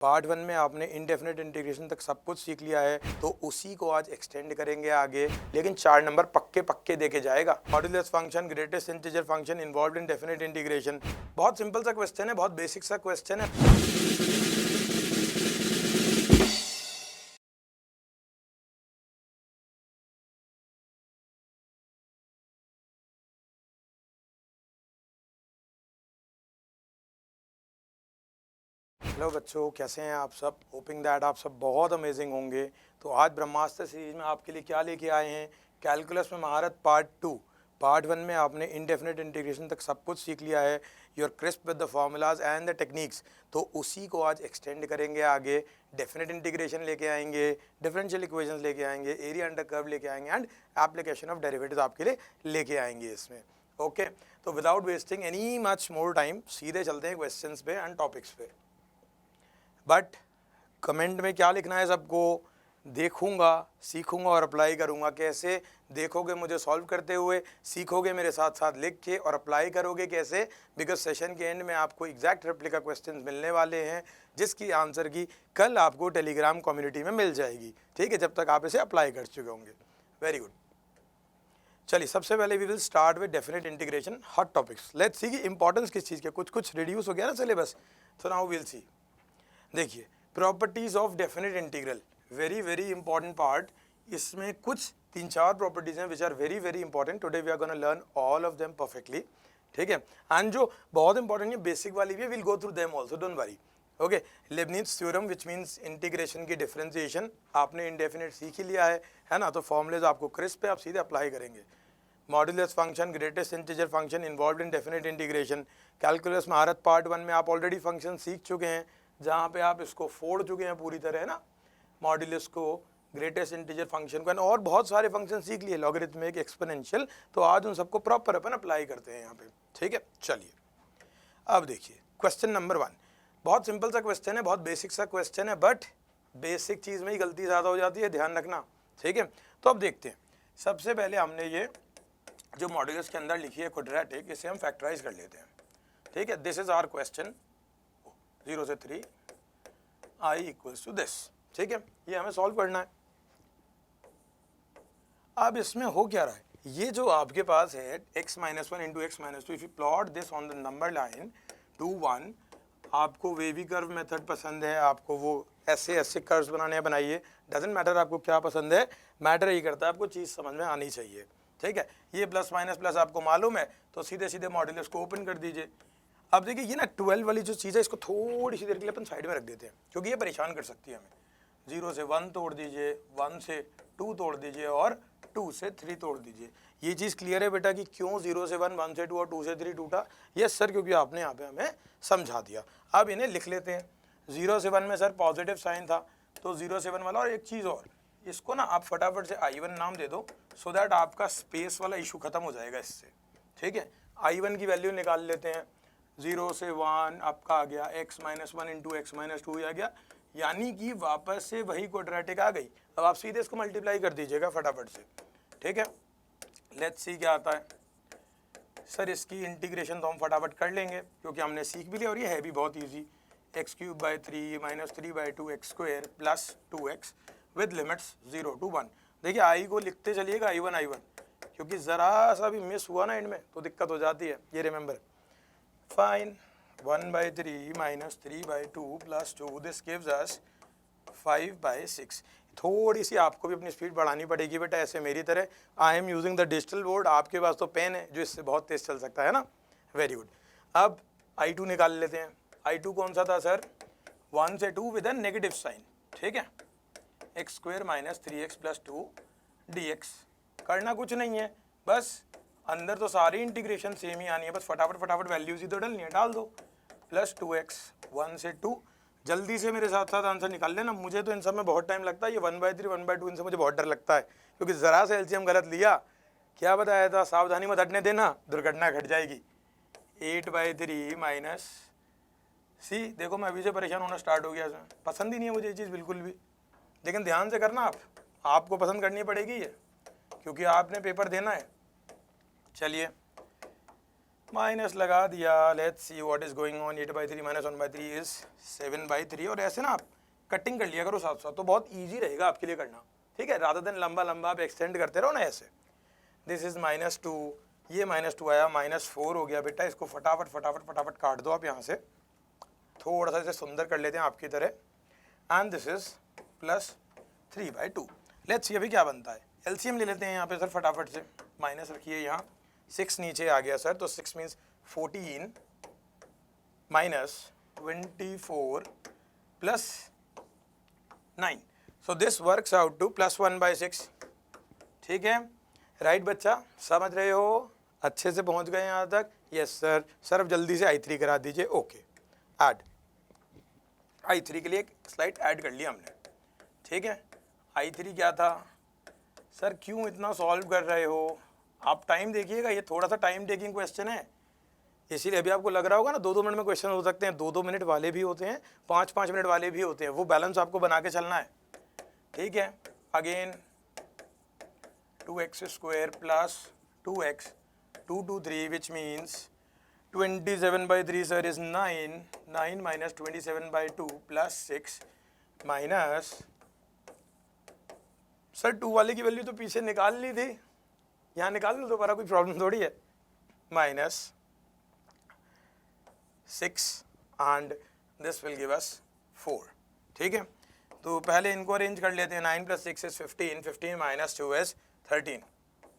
Part 1 में आपने indefinite integration तक सब कुछ सीख लिया है, तो उसी को आज एक्सटेंड करेंगे आगे, लेकिन 4 नंबर पक्के पक्के देके जाएगा। Modulus function, greatest integer function involved इन डेफिनिट इंटीग्रेशन। बहुत सिंपल सा क्वेश्चन है, बहुत बेसिक सा क्वेश्चन है। हेलो बच्चों, कैसे हैं आप सब? होपिंग दैट आप सब बहुत अमेजिंग होंगे। तो आज ब्रह्मास्त्र सीरीज में आपके लिए क्या लेके आए हैं? कैलकुलस में महारत पार्ट 2। पार्ट 1 में आपने इंडेफिनिट इंटीग्रेशन तक सब कुछ सीख लिया है, you are crisp with the formulas and the techniques. तो उसी को आज एक्सटेंड करेंगे आगे, डेफिनेट इंटीग्रेशन लेके आएंगे, डिफरेंशियल इक्वेशंस लेके आएंगे, एरिया अंडर कर्व लेके आएंगे एंड एप्लीकेशन ऑफ डेरिवेटिव्स आपके लिए लेके आएंगे इसमें। ओके, तो without wasting any much more time सीधे चलते हैं क्वेश्चंस पे एंड टॉपिक्स पे। बट कमेंट में क्या लिखना है सबको? देखूंगा, सीखूंगा और अप्लाई करूंगा। कैसे देखोगे मुझे सॉल्व करते हुए, सीखोगे मेरे साथ साथ लिख के, और अप्लाई करोगे कैसे? बिकॉज सेशन के एंड में आपको एग्जैक्ट रेप्लिका क्वेश्चंस मिलने वाले हैं, जिसकी आंसर की कल आपको टेलीग्राम कम्युनिटी में मिल जाएगी। ठीक है, जब तक आप इसे अप्लाई कर चुके होंगे। Very good. चलिए, सबसे पहले we will start with definite integration, hot topics. Let's see कि इंपॉर्टेंस किस चीज़ के, कुछ रिड्यूस हो गया ना सिलेबस, तो नाउ विल सी। देखिए, properties of definite integral, very very important part. इसमें कुछ 3-4 प्रॉपर्टीज हैं which are very very important. Today we are gonna learn all of them perfectly. ठीक है, एंड जो बहुत इंपॉर्टेंट है, बेसिक वाली भी, will go through them also, don't worry. Okay, Lebanese theorem which means integration की differentiation, आपने indefinite सीख ही लिया है ना? तो फॉर्मूलेज आपको क्रिस्प पे आप सीधे अप्लाई करेंगे। Modulus function, greatest integer function involved इन डेफिनेट इंटीग्रेशन। कैलकुलस महारत पार्ट 1 में आप ऑलरेडी फंक्शन सीख चुके हैं, जहाँ पे आप इसको फोड़ चुके हैं पूरी तरह, है ना? मॉड्यूलस को, ग्रेटेस्ट इंटीजर फंक्शन को, और बहुत सारे फंक्शन सीख लिए, लॉगरिथमिक, एक्सपोनेंशियल। तो आज उन सबको प्रॉपर अपन अप्लाई करते हैं यहाँ पे। ठीक है, चलिए अब देखिए क्वेश्चन नंबर 1। बहुत सिंपल सा क्वेश्चन है, बहुत बेसिक सा क्वेश्चन है, बट बेसिक चीज़ में ही गलती ज़्यादा हो जाती है, ध्यान रखना। ठीक है, तो अब देखते हैं। सबसे पहले हमने ये जो मॉड्यूलस के अंदर लिखी है क्वाड्रेटिक, इसे हम फैक्टराइज कर लेते हैं। ठीक है, दिस इज आवर क्वेश्चन 0 से 3 i इक्वल्स टू दिस। ठीक है, ये हमें सॉल्व करना है। अब इसमें हो क्या रहा है, ये जो आपके पास है x - 1 into x - 2, if you plot this on the number line 2 1, आपको वेवी कर्व मेथड पसंद है, आपको वो ऐसे कर्व्स बनाने हैं, बनाइए। डजेंट मैटर आपको क्या पसंद है, मैटर यही करता है आपको चीज़ समझ में आनी चाहिए। ठीक है, ये प्लस माइनस प्लस आपको मालूम है, तो सीधे सीधे मॉड्यूलस को ओपन कर दीजिए। अब देखिए, ये ना 12 वाली जो चीज़ है, इसको थोड़ी सी देर के लिए अपन साइड में रख देते हैं, क्योंकि ये परेशान कर सकती है हमें। 0 से 1 तोड़ दीजिए, 1 से 2 तोड़ दीजिए, और 2 से 3 तोड़ दीजिए। ये चीज़ क्लियर है बेटा कि क्यों 0 से 1, 1 से 2 और 2 से 3 टूटा? यस सर, क्योंकि आपने यहाँ पे हमें समझा दिया। अब इन्हें लिख लेते हैं। 0 से 1 में सर पॉजिटिव साइन था, तो 0 से 1 वाला, और एक चीज़ और, इसको ना आप फटाफट से I1 नाम दे दो, सो दैट आपका स्पेस वाला इशू खत्म हो जाएगा इससे। ठीक है, I1 की वैल्यू निकाल लेते हैं। 0 से 1 आपका आ गया x - 1 इंटू x - 2 आ गया, यानी कि वापस से वही क्वाड्रेटिक आ गई। अब आप सीधे इसको मल्टीप्लाई कर दीजिएगा फटाफट से। ठीक है, लेट्स सी क्या आता है। सर इसकी इंटीग्रेशन तो हम फटाफट कर लेंगे, क्योंकि हमने सीख भी लिया, और ये है भी बहुत easy. x³/3 - 3/2 x² plus 2x with limits 0 to 1। देखिए, आई को लिखते चलिएगा I1, क्योंकि ज़रा सा भी मिस हुआ ना इनमें तो दिक्कत हो जाती है। ये remember, fine, 1/3 - 3/2 plus 2, this gives us 5/6। थोड़ी सी आपको भी अपनी स्पीड बढ़ानी पड़ेगी बेटा, ऐसे मेरी तरह। I am using the digital board, आपके पास तो पेन है जो इससे बहुत तेज चल सकता है ना। Very good. अब I2 निकाल लेते हैं। I2 कौन सा था सर? 1 से 2 विद अ नेगेटिव साइन। ठीक है, x² - 3x + 2 dx। करना कुछ नहीं है, बस अंदर तो सारी इंटीग्रेशन सेम ही आनी है, बस फटाफट वैल्यूज ही तो डालनी है, डाल दो। प्लस 2x, 1 से 2। जल्दी से मेरे साथ साथ आंसर निकाल लेना, मुझे तो इन सब में बहुत टाइम लगता है। ये 1/3 1/2 इनसे मुझे बहुत डर लगता है, क्योंकि ज़रा सा एलसीएम गलत लिया, क्या बताया था, सावधानी मत हटने देना, दुर्घटना घट जाएगी। 8/3 माइनस सी, देखो मैं अभी से परेशान होना स्टार्ट हो गया। पसंद ही नहीं है मुझे ये चीज़ बिल्कुल भी, लेकिन ध्यान से करना, आपको पसंद करनी पड़ेगी ये, क्योंकि आपने पेपर देना है। चलिए, माइनस लगा दिया, let's see what is going on, 8/3 minus 1/3 is 7/3, और ऐसे ना आप कटिंग कर लिया करो साथ साथ, तो बहुत ईजी रहेगा आपके लिए करना, ठीक है, रादर देन लंबा लंबा आप एक्सटेंड करते रहो ना ऐसे। दिस इज -2, ये -2 आया, -4 हो गया बेटा, इसको फटाफट फटाफट फटाफट काट दो आप यहाँ से, थोड़ा सा इसे सुंदर कर लेते हैं आपकी तरह, and this is +3/2। Let's see अभी क्या बनता है, एलसीएम ले लेते हैं यहाँ पे सर फटाफट से, माइनस रखिए यहाँ, 6 नीचे आ गया सर, तो 6 means 14 -24 +9, so this works out to +1/6, ठीक है, राइट बच्चा, समझ रहे हो, अच्छे से पहुंच गए यहाँ तक, यस सर। सर अब जल्दी से I3 करा दीजिए, ओके, ऐड I3 के लिए एक स्लाइड ऐड कर लिया हमने, ठीक है। I3 क्या था सर, क्यों इतना सॉल्व कर रहे हो आप, टाइम देखिएगा, ये थोड़ा सा टाइम टेकिंग क्वेश्चन है, इसीलिए अभी आपको लग रहा होगा ना 2-2 मिनट में क्वेश्चन हो सकते हैं, 2-2 मिनट वाले भी होते हैं, 5-5 मिनट वाले भी होते हैं, वो बैलेंस आपको बना के चलना है, ठीक है। Again 2x square plus 2x 2 2 3 which means 27/3 sir is 9 9 - 27/2 +6 minus, sir 2 वाले की वैल्यू तो पीछे निकाल ली थी, यहाँ निकाल लो दोबारा, कोई प्रॉब्लम थोड़ी है, -6 and this will give us 4, ठीक है। तो पहले इनको अरेंज कर लेते हैं, 9 + 6 इज 15, 15 - 2 इज 13,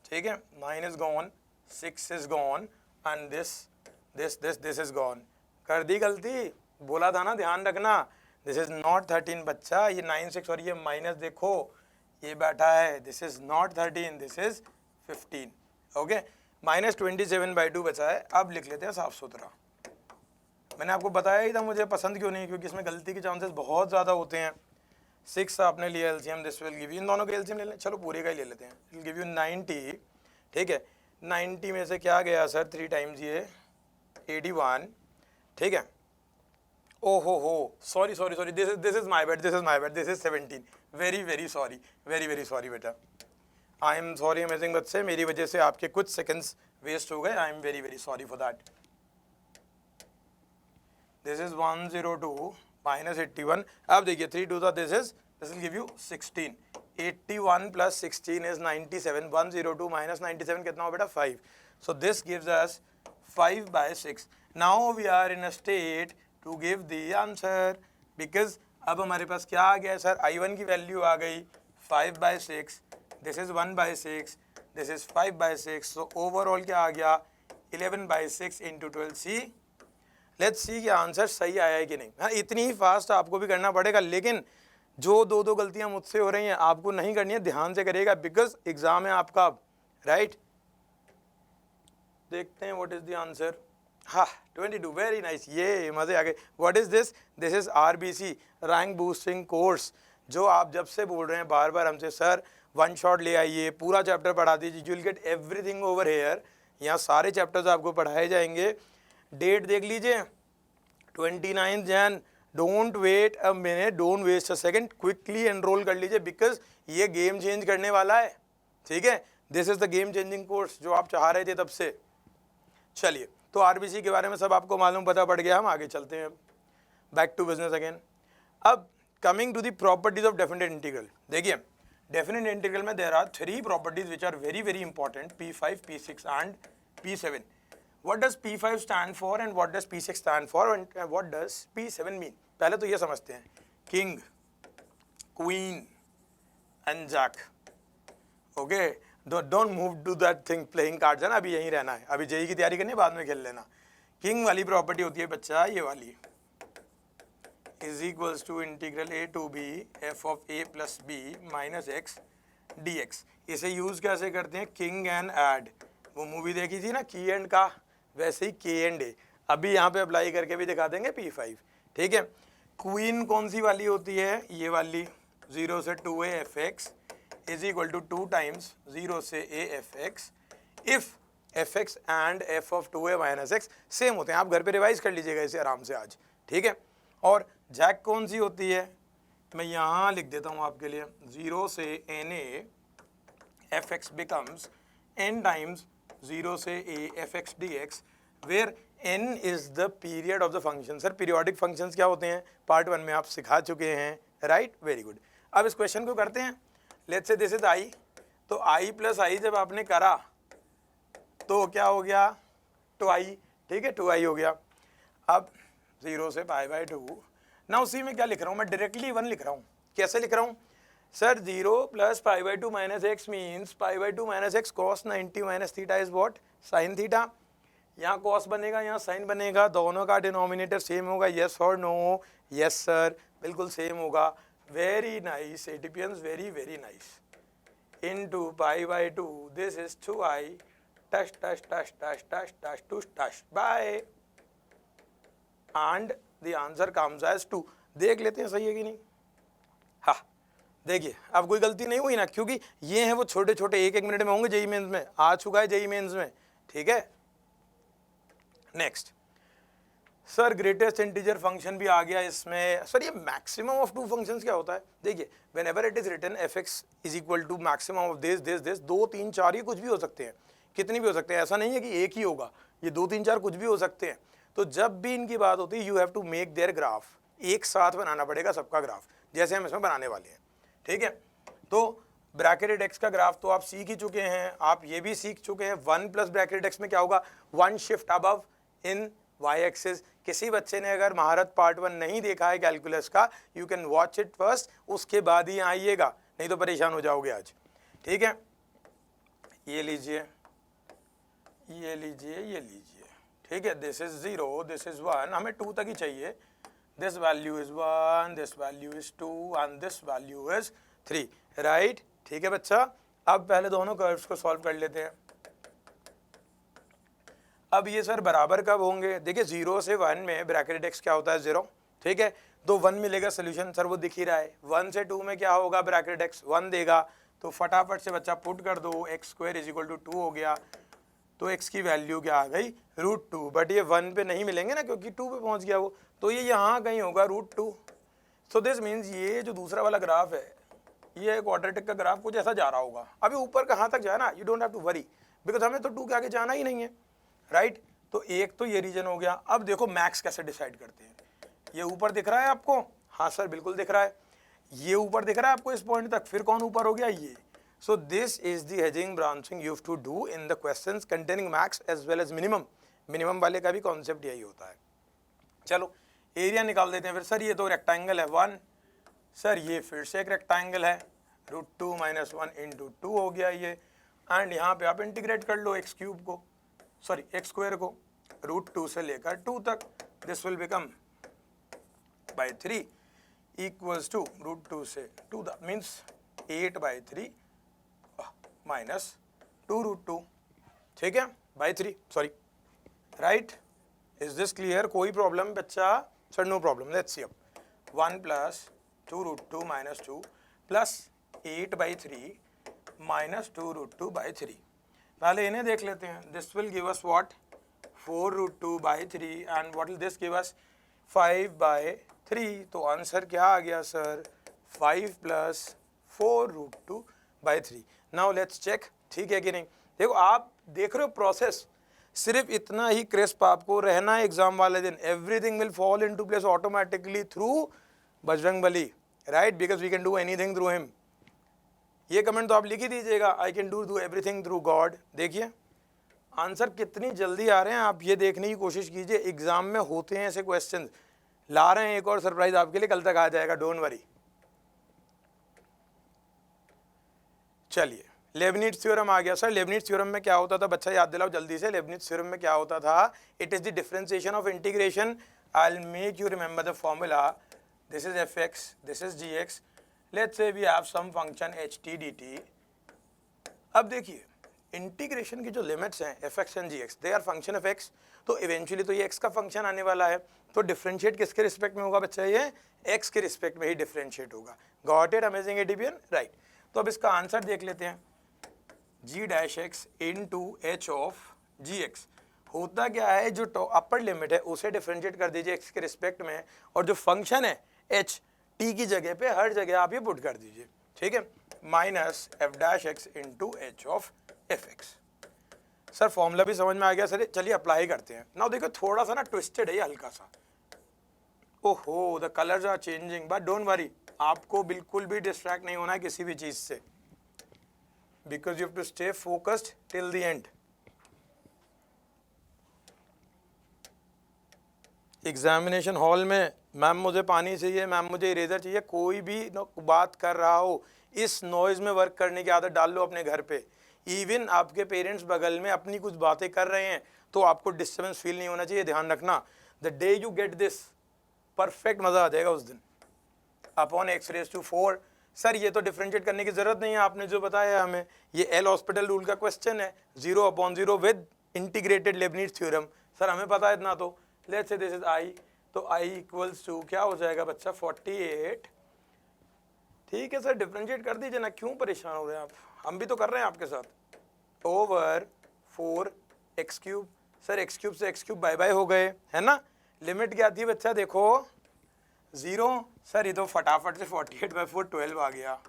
ठीक है, 9 is gone, 6 is gone, and this is gone, कर दी गलती, बोला था ना ध्यान रखना, दिस इज नॉट 13 बच्चा, ये 9 6 और ये माइनस देखो ये बैठा है, this is not 13, this is 15, okay, -27/2 बचा है। अब लिख लेते हैं साफ सुथरा, मैंने आपको बताया ही था मुझे पसंद क्यों नहीं, क्योंकि इसमें गलती के चांसेस बहुत ज़्यादा होते हैं। 6 आपने लिया LCM, this will give you, इन दोनों के एलसीएम ले लें, चलो पूरे का ही ले लेते हैं, विल गिव यू 90, ठीक है, 90 में से क्या गया सर 3 टाइम्स ये 81, ठीक है, ओ हो sorry sorry sorry, this is my bad, this is 17, very sorry बेटा, आई एम सॉरी अमेजिंग बच्चे, मेरी वजह से आपके कुछ सेकंड्स वेस्ट हो गए, I am very sorry for that. This is 102 - 81, अब देखिए 3 2 था, this will give you 16, 81 + 16 is 97, 102 - 97 कितना हो बेटा 5, so this gives us 5/6। Now we are in a state to give the answer, because अब हमारे पास क्या आ गया सर, I1 की वैल्यू आ गई 5/6, this is 1/6, this is 5/6, so overall क्या आ गया 11/6 × 12, सी लेट्स सी कि आंसर सही आया है कि नहीं। हाँ, इतनी ही फास्ट आपको भी करना पड़ेगा, लेकिन जो दो गलतियां मुझसे हो रही हैं आपको नहीं करनी है, ध्यान से करिएगा, बिकॉज एग्जाम है आपका, राइट। देखते हैं व्हाट इज द आंसर, हाँ 22, वेरी नाइस, ये मजे आ गए। What is this, this is RBC rank boosting course, जो आप जब से बोल रहे हैं बार बार हमसे सर वन शॉट ले आइए, पूरा चैप्टर पढ़ा दीजिए, you will get everything over here, यहाँ सारे चैप्टर्स आपको पढ़ाए जाएंगे। डेट देख लीजिए 29 Jan, don't wait a minute, don't waste a second, quickly enrol कर लीजिए, बिकॉज ये गेम चेंज करने वाला है, ठीक है, this is the game changing course जो आप चाह रहे थे तब से। चलिए, तो RBC के बारे में सब आपको मालूम पता पड़ गया, हम आगे चलते हैं, बैक टू बिजनेस अगेन। अब coming to the properties of definite integral, देखिए डेफिनेट इंटीग्रल में there are 3 properties which are very important, P5, P6 and P7। What does P5 stand for and what does P6 stand for and what does P7 mean? पहले तो ये समझते हैं, king, queen and jack, okay, don't move to that thing playing cards है ना, अभी यहीं रहना है, अभी जेई की तैयारी करनी है, बाद में खेल लेना। किंग वाली प्रॉपर्टी होती है बच्चा ये वाली, is equals to integral A to B f of A + B - x dx। इसे यूज कैसे करते हैं, किंग एंड ऐड, वो मूवी देखी थी ना की एंड का, वैसे ही के एंड ए, अभी यहाँ पे अप्लाई करके भी दिखा देंगे P5, ठीक है। क्वीन कौन सी वाली होती है, ये वाली, 0 से 2a fx is equal to 2 times 0 से a fx if fx and f of 2a - x same होते हैं। आप घर पे रिवाइज कर लीजिएगा इसे आराम से आज, ठीक है। और जैक कौन सी होती है, मैं यहाँ लिख देता हूँ आपके लिए, 0 से na fx becomes n times 0 से a fx dx where n is the period of the function. Sir periodic functions क्या होते हैं, पार्ट 1 में आप सिखा चुके हैं, राइट, वेरी गुड। अब इस क्वेश्चन को करते हैं। Let's say this is i, तो i प्लस आई जब आपने करा तो क्या हो गया, 2i, ठीक है, 2i हो गया। अब 0 से π/2 ना, उसी में क्या लिख रहा हूँ मैं, डायरेक्टली 1 लिख रहा हूँ। कैसे लिख रहा हूँ sir, 0 plus π/2 minus x means π/2 minus x cos 90 minus theta is what, sine theta. यहाँ कॉस बनेगा, यहाँ साइन बनेगा, दोनों का डिनोमिनेटर सेम होगा, यस और नो, यस सर, बिल्कुल सेम होगा। Very nice ATPians, very very nice. Into π/2 this is 2i, touch touch touch touch touch touch to touch by, and the answer comes as 2। देख लेते हैं सही है कि नहीं। हाँ देखिए, अब कोई गलती नहीं हुई ना, क्योंकि ये हैं वो छोटे छोटे, एक एक मिनट में होंगे, जेई मेंस में आ चुका है, जेई मेंस में, ठीक है। Next sir, greatest integer function भी आ गया इसमें। सर ये मैक्सिमम ऑफ टू फंक्शंस क्या होता है, देखिए whenever it is written f x is equal to maximum of this this this, 2 3 4 ये कुछ भी हो सकते हैं, कितनी भी हो सकते हैं, ऐसा नहीं है कि एक ही होगा, ये 2 3 4 कुछ भी हो सकते हैं। तो जब भी इनकी बात होती है, you have to make their graph, एक साथ बनाना पड़ेगा सबका ग्राफ, जैसे हम इसमें बनाने वाले हैं, ठीक है। तो ब्रैकेटेड एक्स का ग्राफ तो आप सीख ही चुके हैं, आप ये भी सीख चुके हैं। 1 प्लस ब्रैकेटेड एक्स में क्या होगा, 1 shift above in y axis. किसी बच्चे ने अगर महारत पार्ट 1 नहीं देखा है कैलकुलस का, you can watch it first, उसके बाद ही आइएगा, नहीं तो परेशान हो जाओगे आज, ठीक है। ये लीजिए, ये लीजिए, ये लीजिए, ठीक है। दिस इज 0, दिस इज 1, हमें 2 तक ही चाहिए। This value is 1, this value is 2 and this value is 3, right, ठीक है बच्चा। अब पहले दोनों कर्व्स को सॉल्व कर लेते हैं। अब ये सर बराबर कब होंगे, देखिए 0 से 1 में ब्रैकेटेड एक्स क्या होता है, 0, ठीक है। तो 1 मिलेगा सोल्यूशन, सर वो दिख ही रहा है। 1 से 2 में क्या होगा, ब्रैकेटेड एक्स 1 देगा, तो फटाफट से बच्चा पुट कर दो, x square is equal to 2 हो गया। तो x की वैल्यू क्या आ गई, √2, बट ये 1 पे नहीं मिलेंगे ना, क्योंकि 2 पे पहुंच गया वो, तो ये यहाँ कहीं होगा √2। सो दिस मीन्स ये जो दूसरा वाला ग्राफ है, ये क्वाड्रेटिक का ग्राफ कुछ ऐसा जा रहा होगा। अभी ऊपर कहाँ तक जाए ना, you don't have to worry, because हमें तो 2 के आगे जाना ही नहीं है, राइट। तो एक तो ये रीजन हो गया। अब देखो मैक्स कैसे डिसाइड करते हैं। ये ऊपर दिख रहा है आपको, हाँ सर बिल्कुल दिख रहा है, ये ऊपर दिख रहा है आपको इस पॉइंट तक, फिर कौन ऊपर हो गया, ये। So this is the hedging branching you have to do in the questions containing max as well as minimum. Minimum वाले का भी कॉन्सेप्ट यही होता है। चलो एरिया निकाल देते हैं फिर। सर ये तो रेक्टेंगल है 1, सर ये फिर से एक रेक्टेंगल है, √2 - 1 × 2 हो गया ये, एंड यहाँ पे आप इंटीग्रेट कर लो एक्स क्यूब को, सॉरी एक्स स्क्वायर को, √2 से लेकर 2 तक, this will become by 3 equals to √2 से 2 मीन्स 8/3 माइनस 2√2, ठीक है, by 3, sorry, right. Is this clear, कोई प्रॉब्लम बच्चा, sir no problem. Let's see अब 1 + 2√2 - 2 प्लस 8/3 माइनस 2√2/3। पहले इन्हें देख लेते हैं। This will give us what, 4√2/3 and what will this give us, 5/3। तो आंसर क्या आ गया सर, 5 + 4√2/3। नाउ लेट्स चेक, ठीक है कि नहीं। देखो आप देख रहे हो प्रोसेस, सिर्फ इतना ही क्रिस्प आपको रहना है एग्जाम वाले दिन। Everything will fall into place automatically through Bajrangbali, right, because we can do anything through him. ये कमेंट तो आप लिख ही दीजिएगा, I can do everything through God. देखिए आंसर कितनी जल्दी आ रहे हैं, आप ये देखने की कोशिश कीजिए। एग्जाम में होते हैं ऐसे क्वेश्चन, ला रहे हैं एक और सरप्राइज आपके लिए, कल तक आ जाएगा, डोंट वरी। चलिए लेबनिट्ज थ्योरम आ गया। सर लेबनिट्ज थ्योरम में क्या होता था, बच्चा याद दिलाओ जल्दी से। लेबनिट्ज थ्योरम में क्या होता था, it is the differentiation of integration. I will make you remember the formula, this is fx, this is gx, let's say we have some function ht dt। अब देखिए इंटीग्रेशन की जो लिमिट्स हैं fx and gx, they are function of x, तो eventually तो ये x का function आने वाला है, तो डिफरेंशिएट किसके रिस्पेक्ट में होगा बच्चा, ये x के रिस्पेक्ट में ही डिफरेंशिएट होगा। Got it, amazing ATPian, right. तो अब इसका आंसर देख लेते हैं, g' into h of gx। होता क्या है, जो अपर लिमिट है उसे डिफरेंशिएट कर दीजिए x के रिस्पेक्ट में, और जो फंक्शन है h t की जगह पे हर जगह आप ये पुट कर दीजिए, ठीक है, minus f' x into h of fx। Sir formula भी समझ में आ गया सर, चलिए अप्लाई करते हैं। नाउ देखो थोड़ा सा ना ट्विस्टेड है ये हल्का सा, ओहो the colours are changing, but don't worry, आपको बिल्कुल भी डिस्ट्रैक्ट नहीं होना है किसी भी चीज से, because you have to stay focused till the end. Examination hall में मैम मुझे पानी चाहिए, मैम मुझे इरेजर चाहिए, कोई भी बात कर रहा हो, इस नॉइज में वर्क करने की आदत डाल लो अपने घर पे। इवन आपके पेरेंट्स बगल में अपनी कुछ बातें कर रहे हैं तो आपको डिस्टर्बेंस फील नहीं होना चाहिए, ध्यान रखना। The day you get this, perfect मजा आ जाएगा उस दिन। Upon x raise to 4, sir ये तो डिफरेंशिएट करने की जरूरत नहीं है, आपने जो बताया हमें, ये एल हॉस्पिटल रूल का क्वेश्चन है, 0/0 with integrated Lebanese theorem, sir हमें पता है इतना तो। Let's say this is I, तो आई इक्वल्स टू क्या हो जाएगा बच्चा 48। ठीक है सर डिफरेंशिएट कर दीजिए ना, क्यों परेशान हो रहे हैं आप, हम भी तो कर रहे हैं आपके साथ। ओवर 4x³, सर x³ से x³ बाय बाय हो गए है ना। लिमिट क्या थी बच्चा, देखो 0, सर ये तो फटाफट से 48/4 12 आ गया।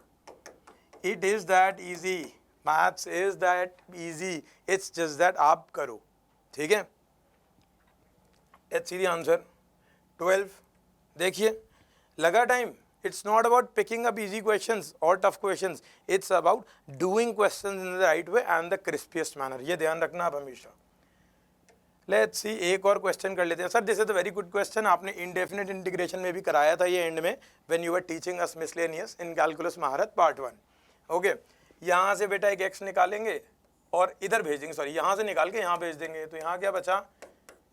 It is that easy, maths is that easy, it's just that आप करो, ठीक है। Let's see the answer 12। देखिए लगा time, it's not about picking up easy questions or tough questions, it's about doing questions in the right way and the crispiest manner, ये ध्यान रखना आप हमेशा। Let's see, एक और क्वेश्चन कर लेते हैं। Sir this is a very good question, आपने इंडेफिनिट इंटीग्रेशन में भी कराया था ये एंड में, when you were teaching us miscellaneous in calculus महारत पार्ट 1। ओके, यहाँ से बेटा एक एक्स निकालेंगे और इधर भेज देंगे, सॉरी यहाँ से निकाल के यहाँ भेज देंगे, तो यहाँ क्या बचा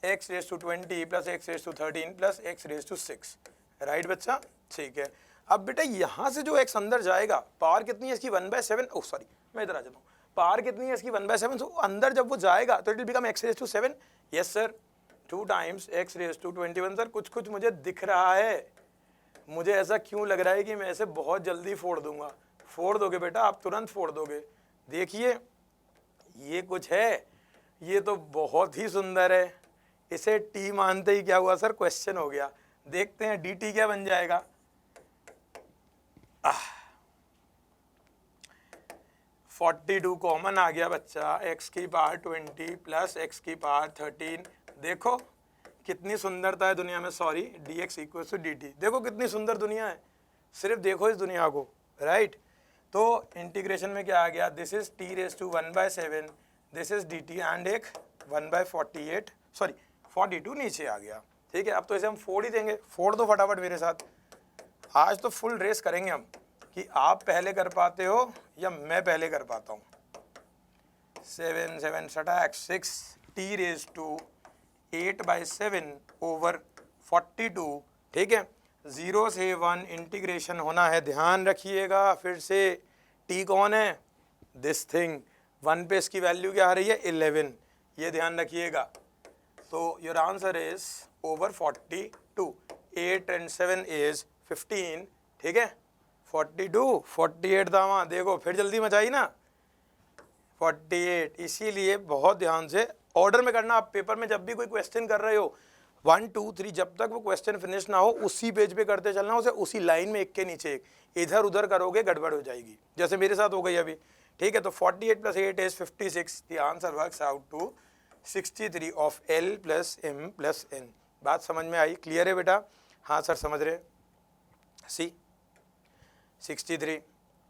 x⁻² plus x⁻13 plus x⁻6, right बच्चा, ठीक है। अब बेटा यहाँ से जो x अंदर जाएगा, पावर कितनी है इसकी 1/7, ओह सॉरी मैं इधर आ जाता हूँ, पावर कितनी है इसकी 1/7, सो अंदर जब वो जाएगा तो it will become x⁻7, yes sir, 2 times x⁻21। Sir कुछ कुछ मुझे दिख रहा है, मुझे ऐसा क्यों लग रहा है कि मैं इसे बहुत जल्दी फोड़ दूंगा। फोड़ दोगे बेटा आप, तुरंत फोड़ दोगे। देखिए ये कुछ है, ये तो बहुत ही सुंदर है, इसे t मानते ही क्या हुआ सर, क्वेश्चन हो गया। देखते हैं dt क्या बन जाएगा। 42 कॉमन आ गया बच्चा, x⁻20 प्लस x⁻13, देखो कितनी सुंदरता है दुनिया में, sorry dx equals to dt, देखो कितनी सुंदर दुनिया है, सिर्फ देखो इस दुनिया को, राइट। तो इंटीग्रेशन में क्या आ गया, this is t⁻1/7, this is dt and एक 1/48, सॉरी 42 नीचे आ गया, ठीक है। अब तो इसे हम फोड़ ही देंगे, फोड़ दो फटाफट मेरे साथ, आज तो फुल रेस करेंगे हम कि आप पहले कर पाते हो या मैं पहले कर पाता हूँ। 7 7 सटाक 6 t⁻8/7 ओवर 42, ठीक है। 0 से 1 इंटीग्रेशन होना है, ध्यान रखिएगा। फिर से t कौन है, दिस थिंग, 1 पे इसकी वैल्यू क्या आ रही है 11, ये ध्यान रखिएगा। तो your answer is over 42, 8 and 7 is 15, ठीक है। 42 48 था वहाँ, देखो फिर जल्दी मचाई ना 48। इसीलिए बहुत ध्यान से ऑर्डर में करना, आप पेपर में जब भी कोई क्वेश्चन कर रहे हो 1 2 3, जब तक वो क्वेश्चन फिनिश ना हो उसी पेज पे करते चलना, उसे उसी लाइन में एक के नीचे एक, इधर उधर करोगे गड़बड़ हो जाएगी, जैसे मेरे साथ हो गई अभी, ठीक है। तो 48 + 8 is 56, the answer works out to 63 of L + M + N। बात समझ में आई, क्लियर है बेटा? हाँ सर समझ रहे। सी 63।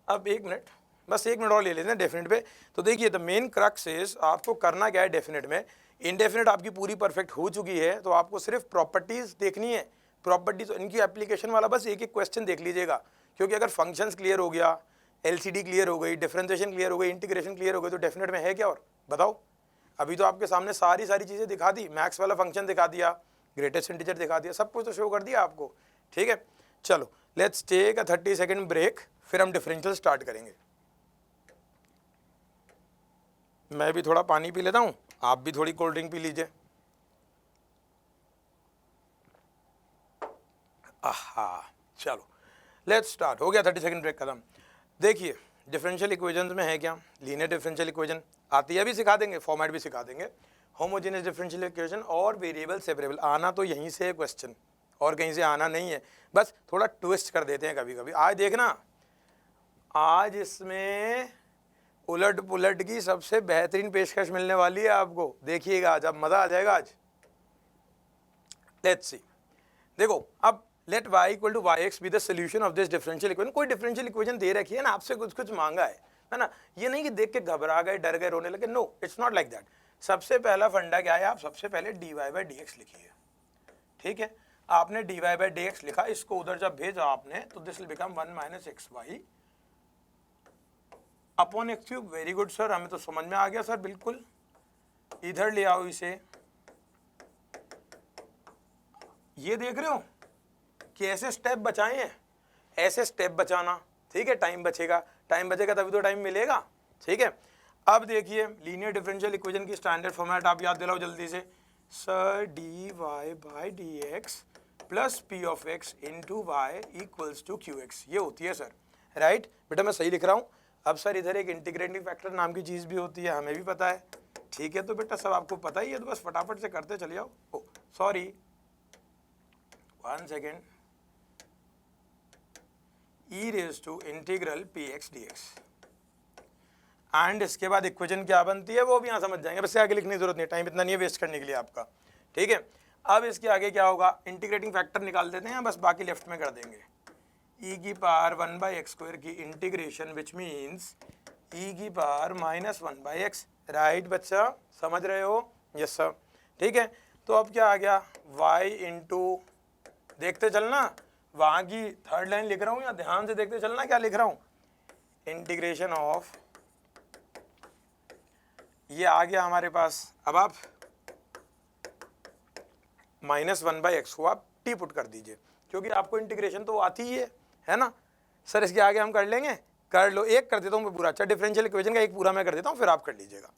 अब एक मिनट, बस एक मिनट और ले लेते हैं डेफिनेट पे। तो देखिए द मेन क्रक्स इज, आपको करना क्या है डेफिनेट में, इनडेफिनेट आपकी पूरी परफेक्ट हो चुकी है, तो आपको सिर्फ प्रॉपर्टीज देखनी है। प्रॉपर्टीज इनकी एप्लीकेशन वाला बस एक एक क्वेश्चन देख लीजिएगा, क्योंकि अगर फंक्शंस क्लियर हो गया, LCD क्लियर हो गई, डिफरेंशिएशन क्लियर हो गई, इंटीग्रेशन क्लियर हो गई, तो डेफिनेट में है क्या और बताओ। अभी तो आपके सामने सारी चीज़ें दिखा दी, मैक्स वाला फंक्शन दिखा दिया, ग्रेटेस्ट इंटीजर दिखा दिया, सब कुछ तो शो कर दिया आपको, ठीक है। चलो let's take a 30 second break, फिर हम डिफरेंशियल स्टार्ट करेंगे। मैं भी थोड़ा पानी पी लेता हूँ, आप भी थोड़ी कोल्ड ड्रिंक पी लीजिए। आहा, चलो लेट्स स्टार्ट। हो गया 30 सेकेंड ब्रेक खत्म। देखिए डिफरेंशियल इक्वेशंस में है क्या, लीनियर डिफरेंशियल इक्वेशन आती है, भी सिखा देंगे, फॉर्मेट भी सिखा देंगे, होमोजेनियस डिफरेंशियल इक्वेशन और वेरिएबल सेपरेबल। आना तो यहीं से है क्वेश्चन, और कहीं से आना नहीं है, बस थोड़ा ट्विस्ट कर देते हैं कभी कभी। आज देखना, आज इसमें उलट पुलट की सबसे बेहतरीन पेशकश मिलने वाली है आपको, देखिएगा आज, अब मजा आ जाएगा आज। लेट्स सी, देखो अब let y equal to y x be the solution of this differential equation. कोई डिफरेंशियल इक्वेशन दे रखी है ना, आपसे कुछ कुछ मांगा है ना, ये नहीं कि देख के घबरा गए, डर गए, रोने लगे, no, it's not like that. सबसे पहला फंडा क्या है, आप सबसे पहले dy बाई डी एक्स लिखिए, ठीक है। आपने dy बाई डी एक्स लिखा, इसको उधर जब भेजा आपने तो this will become 1 minus x y upon x cube. Very good sir, हमें तो समझ में आ गया सर, बिल्कुल। इधर ले आओ इसे, ये देख रहे हो कि ऐसे स्टेप बचाए हैं, ऐसे स्टेप बचाना, ठीक है। टाइम बचेगा, टाइम बचेगा तभी तो टाइम मिलेगा, ठीक है। अब देखिए लीनियर डिफरेंशियल इक्वेशन की स्टैंडर्ड फॉर्मेट आप याद दिलाओ जल्दी से। Sir d y by d x plus p of x into y equals to q x, ये होती है सर, राइट। बेटा मैं सही लिख रहा हूँ। अब सर इधर एक इंटीग्रेटिंग फैक्टर नाम की चीज़ भी होती है, हमें भी पता है, ठीक है। तो बेटा सब आपको पता ही है, तो बस फटाफट से करते चले जाओ। Oh sorry, 1 second, e raise to integral P x d x, and इसके बाद इक्वेशन क्या बनती है वो भी यहाँ समझ जाएंगे, बस आगे लिखने की जरूरत नहीं, टाइम इतना नहीं है वेस्ट करने के लिए आपका, ठीक है। अब इसके आगे क्या होगा, इंटीग्रेटिंग फैक्टर निकाल देते हैं, बस बाकी लेफ्ट में कर देंगे। e की पावर 1 बाई एक्स स्क्वायर की इंटीग्रेशन विच मीन्स e की power minus 1 by x, right बच्चा, समझ रहे हो? यस सर, ठीक है। तो अब क्या आ गया, y इंटू, देखते चलना, वहाँ की थर्ड लाइन लिख रहा हूँ या ध्यान से देखते चलना क्या लिख रहा हूँ, इंटीग्रेशन ऑफ, ये आ गया हमारे पास। अब आप माइनस 1 बाई एक्स को आप टी पुट कर दीजिए, क्योंकि आपको इंटीग्रेशन तो आती ही है ना सर। इसके आगे हम कर लेंगे, कर लो, एक कर देता हूँ मैं पूरा, अच्छा डिफरेंशियल इक्वेशन का एक पूरा मैं कर देता हूँ, फिर आप कर लीजिएगा,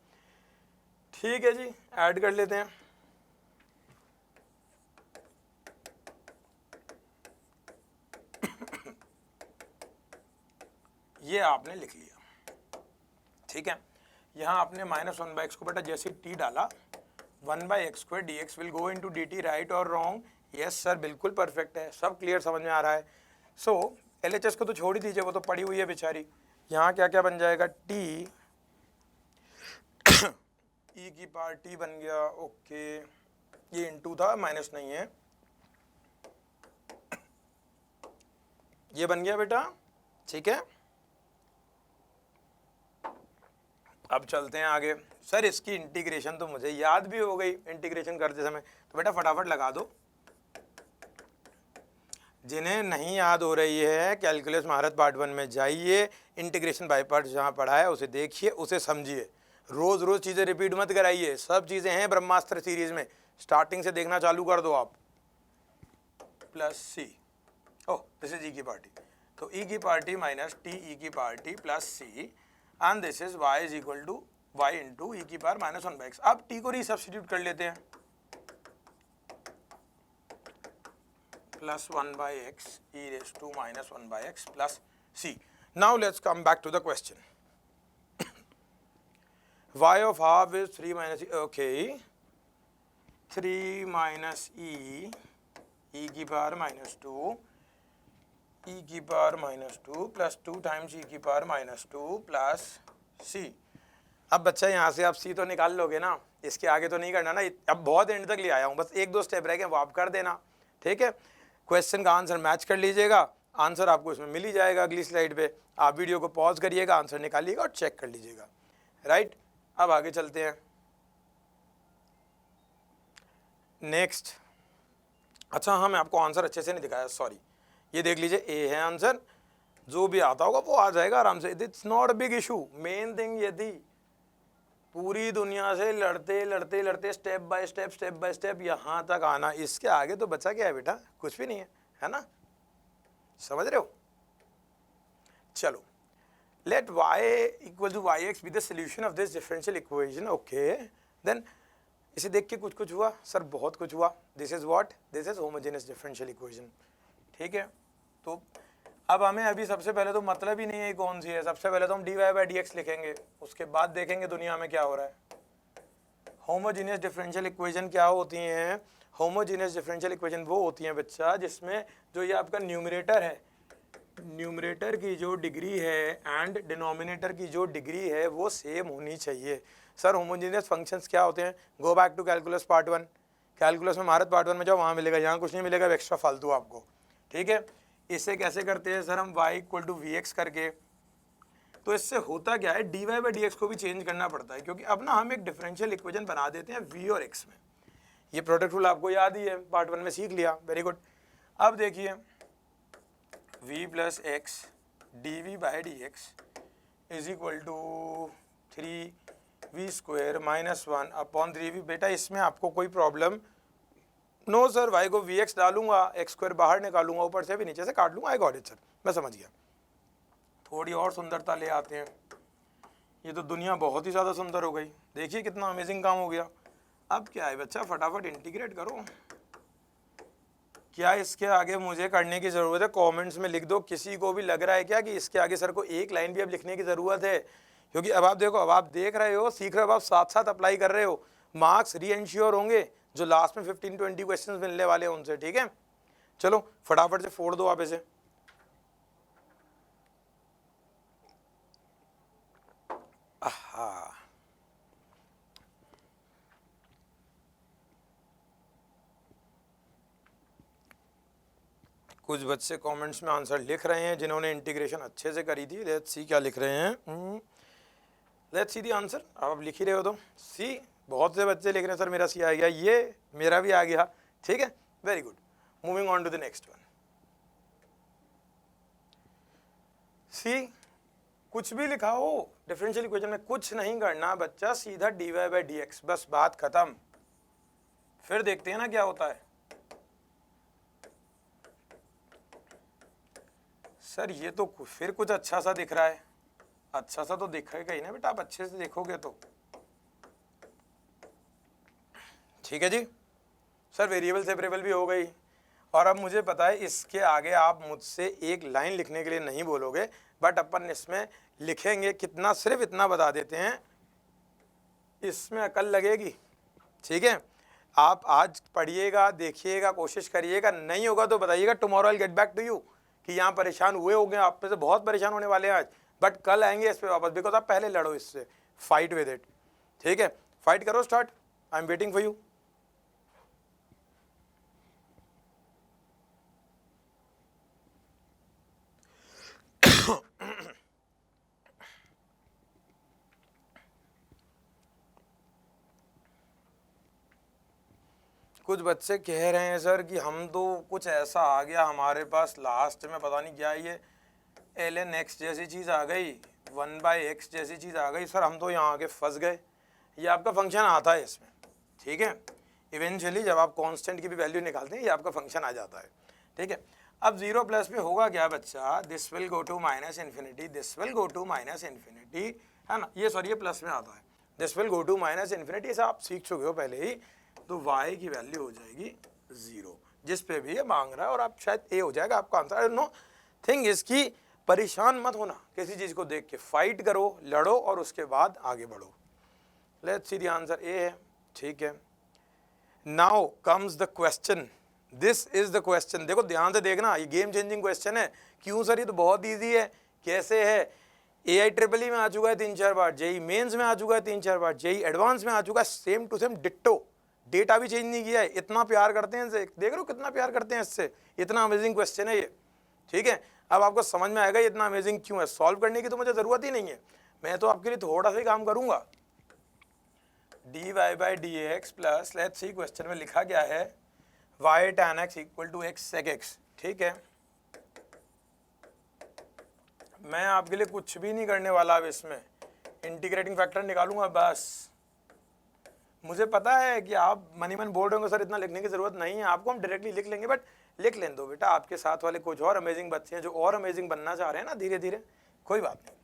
ठीक है जी। ऐड कर लेते हैं, ये आपने लिख लिया, ठीक है। यहाँ आपने माइनस 1 बाई एक्स को बेटा जैसे टी डाला, 1 by x square D x will go into D T, right और रॉन्ग? यस सर, बिल्कुल परफेक्ट है, सब क्लियर समझ में आ रहा है। सो एल एच एस को तो छोड़ ही दीजिए, वो तो पड़ी हुई है बेचारी। यहाँ क्या क्या बन जाएगा, टी ई की पावर टी बन गया, ओके, ये इंटू था, माइनस नहीं है, ये बन गया बेटा, ठीक है। अब चलते हैं आगे। सर इसकी इंटीग्रेशन तो मुझे याद भी हो गई इंटीग्रेशन करते समय, तो बेटा फटाफट लगा दो। जिन्हें नहीं याद हो रही है कैलकुलस महारत पार्ट 1 में जाइए, इंटीग्रेशन बाय पार्ट जहाँ पढ़ा है उसे देखिए, उसे समझिए, रोज रोज चीज़ें रिपीट मत कराइए, सब चीज़ें हैं ब्रह्मास्त्र सीरीज में, स्टार्टिंग से देखना चालू कर दो आप। Plus C, oh this is E की पार्टी, तो ई की पार्टी माइनस टी ई की पार्टी plus C, and this is y is equal to y into E की पावर माइनस 1 बाई एक्स। अब t को रीसब्स्टिट्यूट कर लेते हैं, plus 1 by x E raise to minus 1 by x plus C. Now let's come back to the question. y of half is 3 minus, okay, 3 minus E की power minus 2 E की power minus 2 plus 2 times ई की power minus 2 plus सी। अब बच्चा यहाँ से आप सी तो निकाल लोगे ना, इसके आगे तो नहीं करना ना, अब बहुत एंड तक ले आया हूँ, बस एक दो स्टेप रह गए वो आप कर देना, ठीक है। क्वेश्चन का आंसर मैच कर लीजिएगा, आंसर आपको इसमें मिल ही जाएगा अगली स्लाइड पे, आप वीडियो को पॉज करिएगा, आंसर निकालिएगा और चेक कर लीजिएगा, राइट। अब आगे चलते हैं नेक्स्ट। अच्छा हाँ, मैं आपको आंसर अच्छे से नहीं दिखाया, सॉरी, ये देख लीजिए, ए है आंसर, जो भी आता होगा वो आ जाएगा आराम से, it's not a big issue. Main thing यदि पूरी दुनिया से लड़ते लड़ते लड़ते स्टेप बाय स्टेप यहाँ तक आना, इसके आगे तो बचा क्या है बेटा, कुछ भी नहीं है ना, समझ रहे हो? चलो, let y equal to y x be the solution of this differential equation, okay. Then इसे देख के कुछ कुछ हुआ सर, बहुत कुछ हुआ। This is what, this is homogeneous differential equation, ठीक है। तो अब हमें अभी सबसे पहले तो मतलब ही नहीं है कौन सी है, सबसे पहले तो हम d y by d x लिखेंगे, उसके बाद देखेंगे दुनिया में क्या हो रहा है। होमोजीनियस डिफरेंशियल इक्वेशन क्या होती हैं? होमोजीनियस डिफरेंशियल इक्वेशन वो होती हैं बच्चा जिसमें जो ये आपका न्यूमरेटर है न्यूमरेटर की जो डिग्री है एंड डिनोमिनेटर की जो डिग्री है वो सेम होनी चाहिए। सर होमोजेनियस फंक्शंस क्या होते हैं? Go back to calculus part 1, calculus में महारत पार्ट 1 में जाओ, वहाँ मिलेगा, यहाँ कुछ नहीं मिलेगा एक्स्ट्रा फालतू आपको। ठीक है, इससे कैसे करते हैं सर हम y equal to v x करके। तो इससे होता क्या है, dy बाई डी एक्स को भी चेंज करना पड़ता है, क्योंकि अब ना हम एक डिफरेंशियल इक्वेशन बना देते हैं v और x में। ये प्रोडक्ट रूल आपको याद ही है, पार्ट 1 में सीख लिया, वेरी गुड। अब देखिए v plus x d v by d x is equal to 3v square minus 1 upon 3v। बेटा इसमें आपको कोई प्रॉब्लम नो सर, y को vx डालूंगा, एक्स स्क्वायर बाहर निकालूंगा, ऊपर से भी नीचे से काट लूंगा, आई गॉट इट सर, मैं समझ गया। थोड़ी और सुंदरता ले आते हैं, ये तो दुनिया बहुत ही ज़्यादा सुंदर हो गई, देखिए कितना अमेजिंग काम हो गया। अब क्या है बच्चा, फटाफट इंटीग्रेट करो। क्या इसके आगे मुझे करने की ज़रूरत है? कमेंट्स में लिख दो। किसी को भी लग रहा है क्या कि इसके आगे सर को एक लाइन भी अब लिखने की ज़रूरत है? क्योंकि अब आप देखो, अब आप देख रहे हो, सीख रहे हो, अब आप साथ साथ अप्लाई कर रहे हो, मार्क्स री एंश्योर होंगे जो लास्ट में 15-20 क्वेश्चन मिलने वाले हैं उनसे। ठीक है, चलो फटाफट से फोड़ दो आप इसे। आहा, कुछ बच्चे कमेंट्स में आंसर लिख रहे हैं जिन्होंने इंटीग्रेशन अच्छे से करी थी। लेट्स सी क्या लिख रहे हैं। Let's see the answer. आप लिख ही रहे हो तो सी, बहुत से बच्चे लिख रहे हैं सर मेरा सी आ गया, ये मेरा भी आ गया। ठीक है, very good. Moving on to the next one. सी कुछ भी लिखा हो डिफरेंशियल इक्वेशन में, कुछ नहीं करना बच्चा, सीधा dy बाई डी एक्स, बस बात खत्म। फिर देखते हैं ना क्या होता है। सर ये तो फिर कुछ अच्छा सा दिख रहा है, अच्छा सा तो दिखेगा ही ना बेटा, आप अच्छे से देखोगे तो। ठीक है जी सर, वेरिएबल सेपरेबल भी हो गई। और अब मुझे पता है इसके आगे आप मुझसे एक लाइन लिखने के लिए नहीं बोलोगे, बट अपन इसमें लिखेंगे कितना, सिर्फ इतना बता देते हैं, इसमें अकल लगेगी। ठीक है, आप आज पढ़िएगा, देखिएगा, कोशिश करिएगा, नहीं होगा तो बताइएगा, tomorrow I will get back to you कि यहाँ परेशान हुए होंगे, आप में से बहुत परेशान होने वाले हैं आज, बट कल आएंगे इस पे वापस, बिकॉज आप पहले लड़ो इससे, फाइट विद इट। ठीक है, फाइट करो, start, I am waiting for you. कुछ बच्चे कह रहे हैं सर कि हम तो कुछ ऐसा आ गया हमारे पास लास्ट में, पता नहीं क्या ये ln x जैसी चीज़ आ गई, 1/x जैसी चीज़ आ गई सर, हम तो यहाँ आके फंस गए। ये आपका फंक्शन आता है इसमें। ठीक है, इवेंचुअली जब आप कांस्टेंट की भी वैल्यू निकालते हैं ये आपका फंक्शन आ जाता है। ठीक है, अब 0 प्लस पे होगा क्या बच्चा, this will go to minus infinity, this will go to minus infinity, है ना, ये सॉरी ये प्लस में आता है, this will go to minus infinity, ऐसा आप सीख चुके हो पहले ही। तो y की वैल्यू हो जाएगी 0, जिस पे भी ये मांग रहा है, और आप शायद a हो जाएगा आपका आंसर। नो थिंग इसकी, परेशान मत होना किसी चीज़ को देख के, फाइट करो, लड़ो और उसके बाद आगे बढ़ो। लेट्स सी द आंसर, ए है। ठीक है, now comes the question, this is the question. देखो ध्यान से देखना, ये गेम चेंजिंग क्वेश्चन है। क्यों सर, ये तो बहुत ईजी है। कैसे है, AI-EEE में आ चुका है 3-4 बार, जेई मेंस में आ चुका है 3-4 बार, जेई एडवांस में आ चुका है, same to same ditto, data भी चेंज नहीं किया है। इतना प्यार करते हैं इससे, देख रहे हो कितना प्यार करते हैं इससे, इतना अमेजिंग क्वेश्चन है ये। ठीक है, अब आपको समझ में आएगा इतना अमेजिंग क्यों है। सॉल्व करने की तो मुझे ज़रूरत ही नहीं है, मैं तो आपके लिए थोड़ा सा ही काम करूंगा। dy by d x plus, let's see question में लिखा गया है y tan x equal to x sec x। ठीक है, मैं आपके लिए कुछ भी नहीं करने वाला, अब इसमें इंटीग्रेटिंग फैक्टर निकालूंगा बस। मुझे पता है कि आप मनी मन बोल रहे होंगे सर इतना लिखने की ज़रूरत नहीं है, आपको हम डायरेक्टली लिख लेंगे, बट लिख लें दो बेटा, आपके साथ वाले कुछ और अमेजिंग बच्चे हैं जो और अमेजिंग बनना चाह रहे हैं ना, धीरे धीरे, कोई बात नहीं।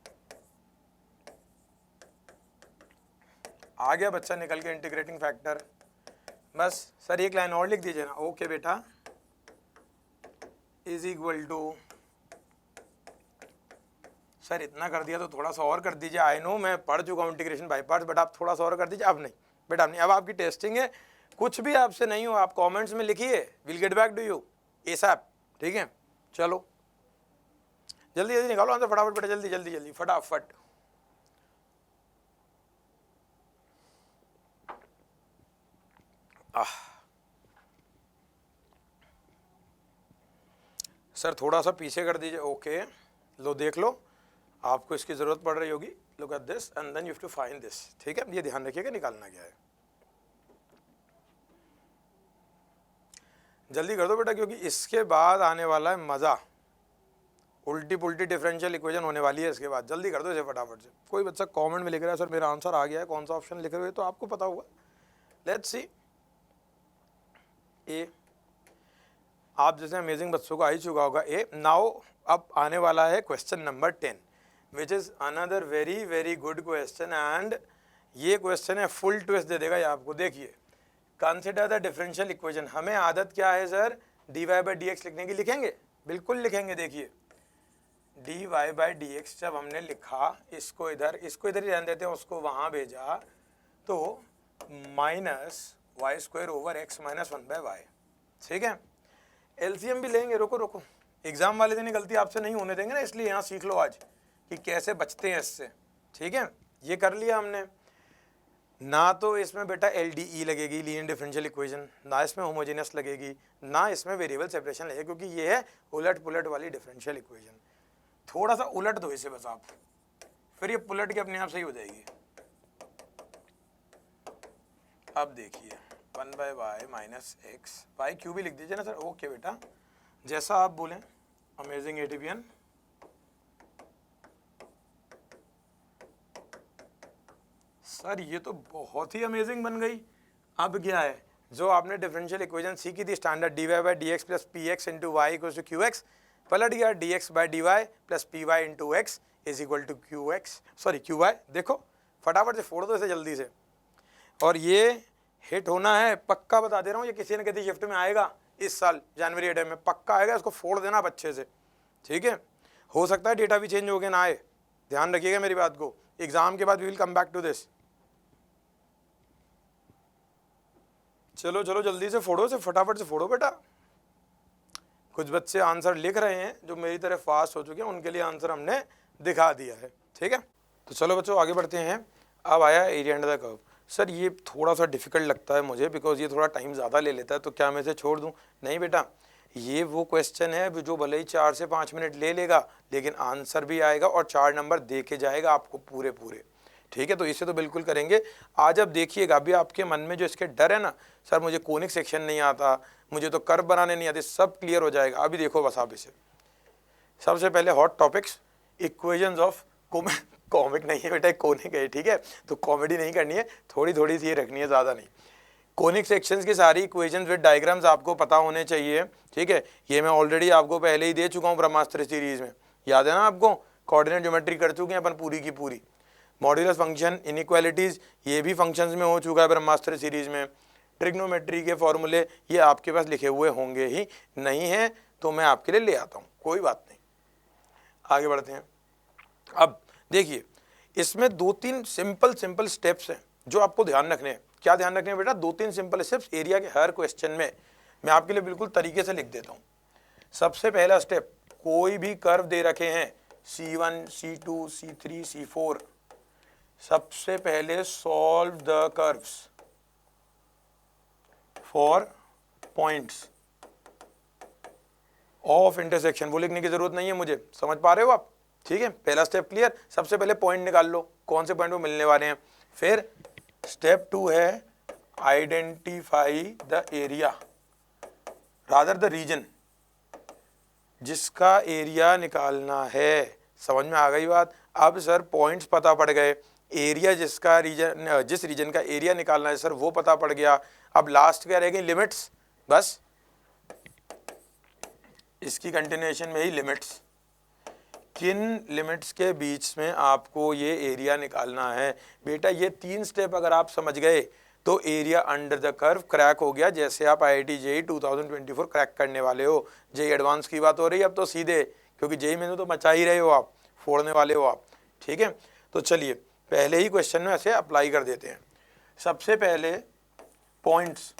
आ गया बच्चा निकल के इंटीग्रेटिंग फैक्टर, बस सर एक लाइन और लिख दीजिए ना। ओके बेटा, इज इक्वल टू, सर इतना कर दिया तो थोड़ा सा और कर दीजिए। आई नो मैं पढ़ चुका हूँ इंटीग्रेशन बाय पार्ट्स, बट आप थोड़ा सा और कर दीजिए। अब नहीं बेटा, अब नहीं, अब आपकी टेस्टिंग है, कुछ भी आपसे नहीं हो आप कमेंट्स में लिखिए, will get back to you ASAP. ठीक है, चलो जल्दी जल्दी निकालो आंसर फटाफट बेटा, जल्दी जल्दी जल्दी फटाफट। सर थोड़ा सा पीछे कर दीजिए। ओके, लो देख लो, आपको इसकी ज़रूरत पड़ रही होगी। Look at this and then you have to find this. ठीक है, ये ध्यान रखिएगा निकालना क्या है। जल्दी कर दो बेटा, क्योंकि इसके बाद आने वाला है मज़ा। उल्टी पुल्टी डिफरेंशियल इक्वेशन होने वाली है इसके बाद। जल्दी कर दो इसे फटाफट से। कोई बच्चा कमेंट में लिख रहा है सर मेरा आंसर आ गया है, कौन सा ऑप्शन लिख रहे हो तो आपको पता होगा। Let's see. ए, आप जैसे अमेजिंग बच्चों को आ ही चुका होगा ए। नाउ अब आने वाला है question number 10 which is another very very good question. And ये क्वेश्चन है फुल ट्विस्ट दे देगा ये आपको। देखिए, कंसिडर द डिफरेंशियल इक्वेशन। हमें आदत क्या है sir, d y by d x लिखने की। लिखेंगे, बिल्कुल लिखेंगे। देखिए d y by d x जब हमने लिखा, इसको इधर ही रहने देते हैं, उसको वहाँ भेजा, तो minus y square over x minus 1/y। ठीक है, एलसीएम भी लेंगे। रुको रुको, एग्जाम वाले दिन गलती आपसे नहीं होने देंगे ना, इसलिए यहाँ सीख लो आज कि कैसे बचते हैं इससे। ठीक है, ये कर लिया हमने। ना तो इसमें बेटा LDE लगेगी, लीनियर डिफरेंशियल इक्वेशन, ना इसमें होमोजेनियस लगेगी, ना इसमें वेरिएबल सेपरेशन लगेगी, क्योंकि ये है उलट पुलट वाली डिफरेंशियल इक्वेशन। थोड़ा सा उलट दो इसे बस आप, फिर ये पुलट के अपने आप सही हो जाएगी। अब देखिए 1/y minus x, Y Q भी लिख दीजिए ना सर। ओके बेटा, जैसा आप बोलें। अमेजिंग एटीपीएन। सर ये तो बहुत ही अमेजिंग बन गई। अब क्या है, जो आपने डिफरेंशियल इक्वेशन सीखी थी standard, d y by d x plus p x into y equal to q x, पलट गया d x by d y plus p y into x is equal to q x, sorry q y. देखो फटाफट से फोड़ दो इसे जल्दी से। और ये हिट होना है पक्का, बता दे रहा हूँ, ये किसी न किसी शिफ्ट में आएगा इस साल जनवरी एडे में, पक्का आएगा। इसको फोड़ देना आप अच्छे से। ठीक है, हो सकता है डेटा भी चेंज हो गया ना आए, ध्यान रखिएगा मेरी बात को। एग्जाम के बाद we will come back to this. चलो चलो जल्दी से फोड़ो, से फटाफट से फोड़ो बेटा। कुछ बच्चे आंसर लिख रहे हैं जो मेरी तरह फास्ट हो चुके हैं, उनके लिए आंसर हमने दिखा दिया है। ठीक है, तो चलो बच्चों आगे बढ़ते हैं। अब आया area under the curve. Sir ये थोड़ा सा डिफिकल्ट लगता है मुझे, बिकॉज ये थोड़ा टाइम ज़्यादा ले लेता है, तो क्या मैं इसे छोड़ दूँ? नहीं बेटा, ये वो क्वेश्चन है जो भले ही 4 से 5 मिनट ले लेगा, लेकिन आंसर भी आएगा और 4 नंबर दे के जाएगा आपको पूरे पूरे। ठीक है, तो इसे तो बिल्कुल करेंगे। आज अब देखिएगा, अभी आपके मन में जो इसके डर है ना, सर मुझे कोनिक सेक्शन नहीं आता, मुझे तो कर्व बनाने नहीं आते, सब क्लियर हो जाएगा। अभी देखो बस आप इसे। सबसे पहले hot topics, equations of comic नहीं है बेटा, कोनिक है। ठीक है, तो कॉमेडी नहीं करनी है, थोड़ी थोड़ी सी रखनी है, ज़्यादा नहीं। कोनिक सेक्शंस की सारी इक्वेशंस विद डायग्राम्स आपको पता होने चाहिए। ठीक है, ये मैं ऑलरेडी आपको पहले ही दे चुका हूँ ब्रह्मास्त्र सीरीज में, याद है ना आपको? कोऑर्डिनेट ज्योमेट्री कर चुके हैं अपन पूरी की पूरी। मॉड्यूलस फंक्शन, इनइक्वालिटीज़, ये भी फंक्शंस में हो चुका है ब्रह्मास्त्र सीरीज में। ट्रिग्नोमेट्री के फॉर्मूले ये आपके पास लिखे हुए होंगे ही, नहीं है तो मैं आपके लिए ले आता हूँ, कोई बात नहीं। आगे बढ़ते हैं। अब देखिए, इसमें 2-3 सिंपल स्टेप्स हैं जो आपको ध्यान रखने हैं। क्या ध्यान रखने हैं बेटा? 2-3 सिंपल स्टेप्स एरिया के हर क्वेश्चन में मैं आपके लिए बिल्कुल तरीके से लिख देता हूँ। सबसे पहला स्टेप, कोई भी कर्व दे रखे हैं C1, C2, C3, C4, सबसे पहले solve the curves for points of intersection. वो लिखने की जरूरत नहीं है मुझे, समझ पा रहे हो आप? ठीक है, पहला स्टेप क्लियर। सबसे पहले पॉइंट निकाल लो, कौन से पॉइंट वो मिलने वाले हैं। फिर स्टेप 2 है identify the area, rather the region जिसका एरिया निकालना है। समझ में आ गई बात? अब सर पॉइंट्स पता पड़ गए, एरिया जिसका रीजन, जिस रीजन का एरिया निकालना है सर वो पता पड़ गया। अब लास्ट क्या रह गई? लिमिट्स। बस इसकी कंटिन्यूएशन में ही लिमिट्स, किन लिमिट्स के बीच में आपको ये एरिया निकालना है। बेटा ये 3 स्टेप अगर आप समझ गए तो area under the curve crack हो गया। जैसे आप IIT JEE 2024 क्रैक करने वाले हो। JEE एडवांस की बात हो रही है अब तो सीधे, क्योंकि JEE में तो मचा ही रहे हो आप, फोड़ने वाले हो आप। ठीक है, तो चलिए पहले ही क्वेश्चन में ऐसे अप्लाई कर देते हैं। सबसे पहले पॉइंट्स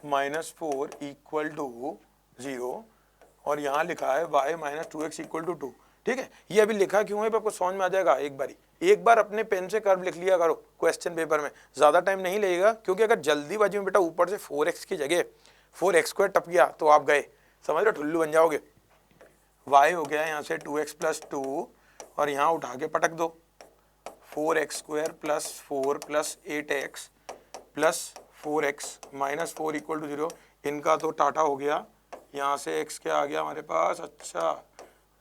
-4 = 0, और यहाँ लिखा है y minus 2x equal to 2। ठीक है, ये अभी लिखा क्यों है आपको समझ में आ जाएगा। एक बार अपने पेन से कर्व लिख लिया करो क्वेश्चन पेपर में, ज़्यादा टाइम नहीं लगेगा, क्योंकि अगर जल्दीबाजी में बेटा ऊपर से 4x की जगह 4x² टप गया तो आप गए, समझ रहे, ठुल्लू बन जाओगे। y हो गया यहाँ से 2x प्लस 2 और यहाँ उठा के पटक दो 4x² plus 4 plus 8x plus 4x minus 4 equal to 0। इनका तो टाटा हो गया, यहाँ से x क्या आ गया हमारे पास, अच्छा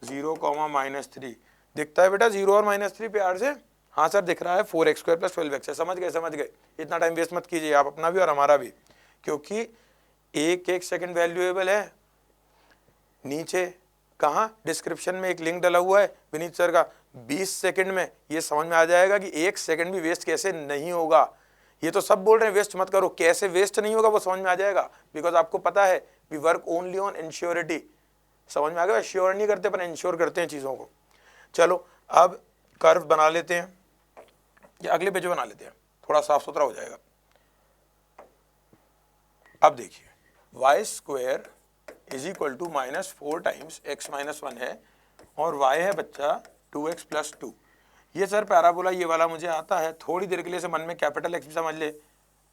0 कॉमा -3 दिखता है बेटा, 0 और -3 प्यार से। हाँ सर दिख रहा है, 4x² प्लस 12x है। समझ गए। इतना टाइम वेस्ट मत कीजिए आप अपना भी और हमारा भी, क्योंकि एक सेकंड वैल्यूएबल है। नीचे कहाँ डिस्क्रिप्शन में एक लिंक डला हुआ है विनीत सर का, 20 सेकंड में ये समझ में आ जाएगा कि 1 सेकंड भी वेस्ट कैसे नहीं होगा। ये तो सब बोल रहे हैं वेस्ट मत करो, कैसे वेस्ट नहीं होगा वो समझ में आ जाएगा, बिकॉज आपको पता है वी वर्क ओनली ऑन इंश्योरिटी। समझ में आ गया, श्योर नहीं करते पर इंश्योर करते हैं चीज़ों को। चलो अब कर्व बना लेते हैं, या अगले पेज बना लेते हैं, थोड़ा साफ सुथरा हो जाएगा। अब देखिए y² is equal to -4 times x minus 1 है और y है बच्चा 2x प्लस 2। ये सर पैराबोला ये वाला मुझे आता है, थोड़ी देर के लिए से मन में कैपिटल X भी समझ ले,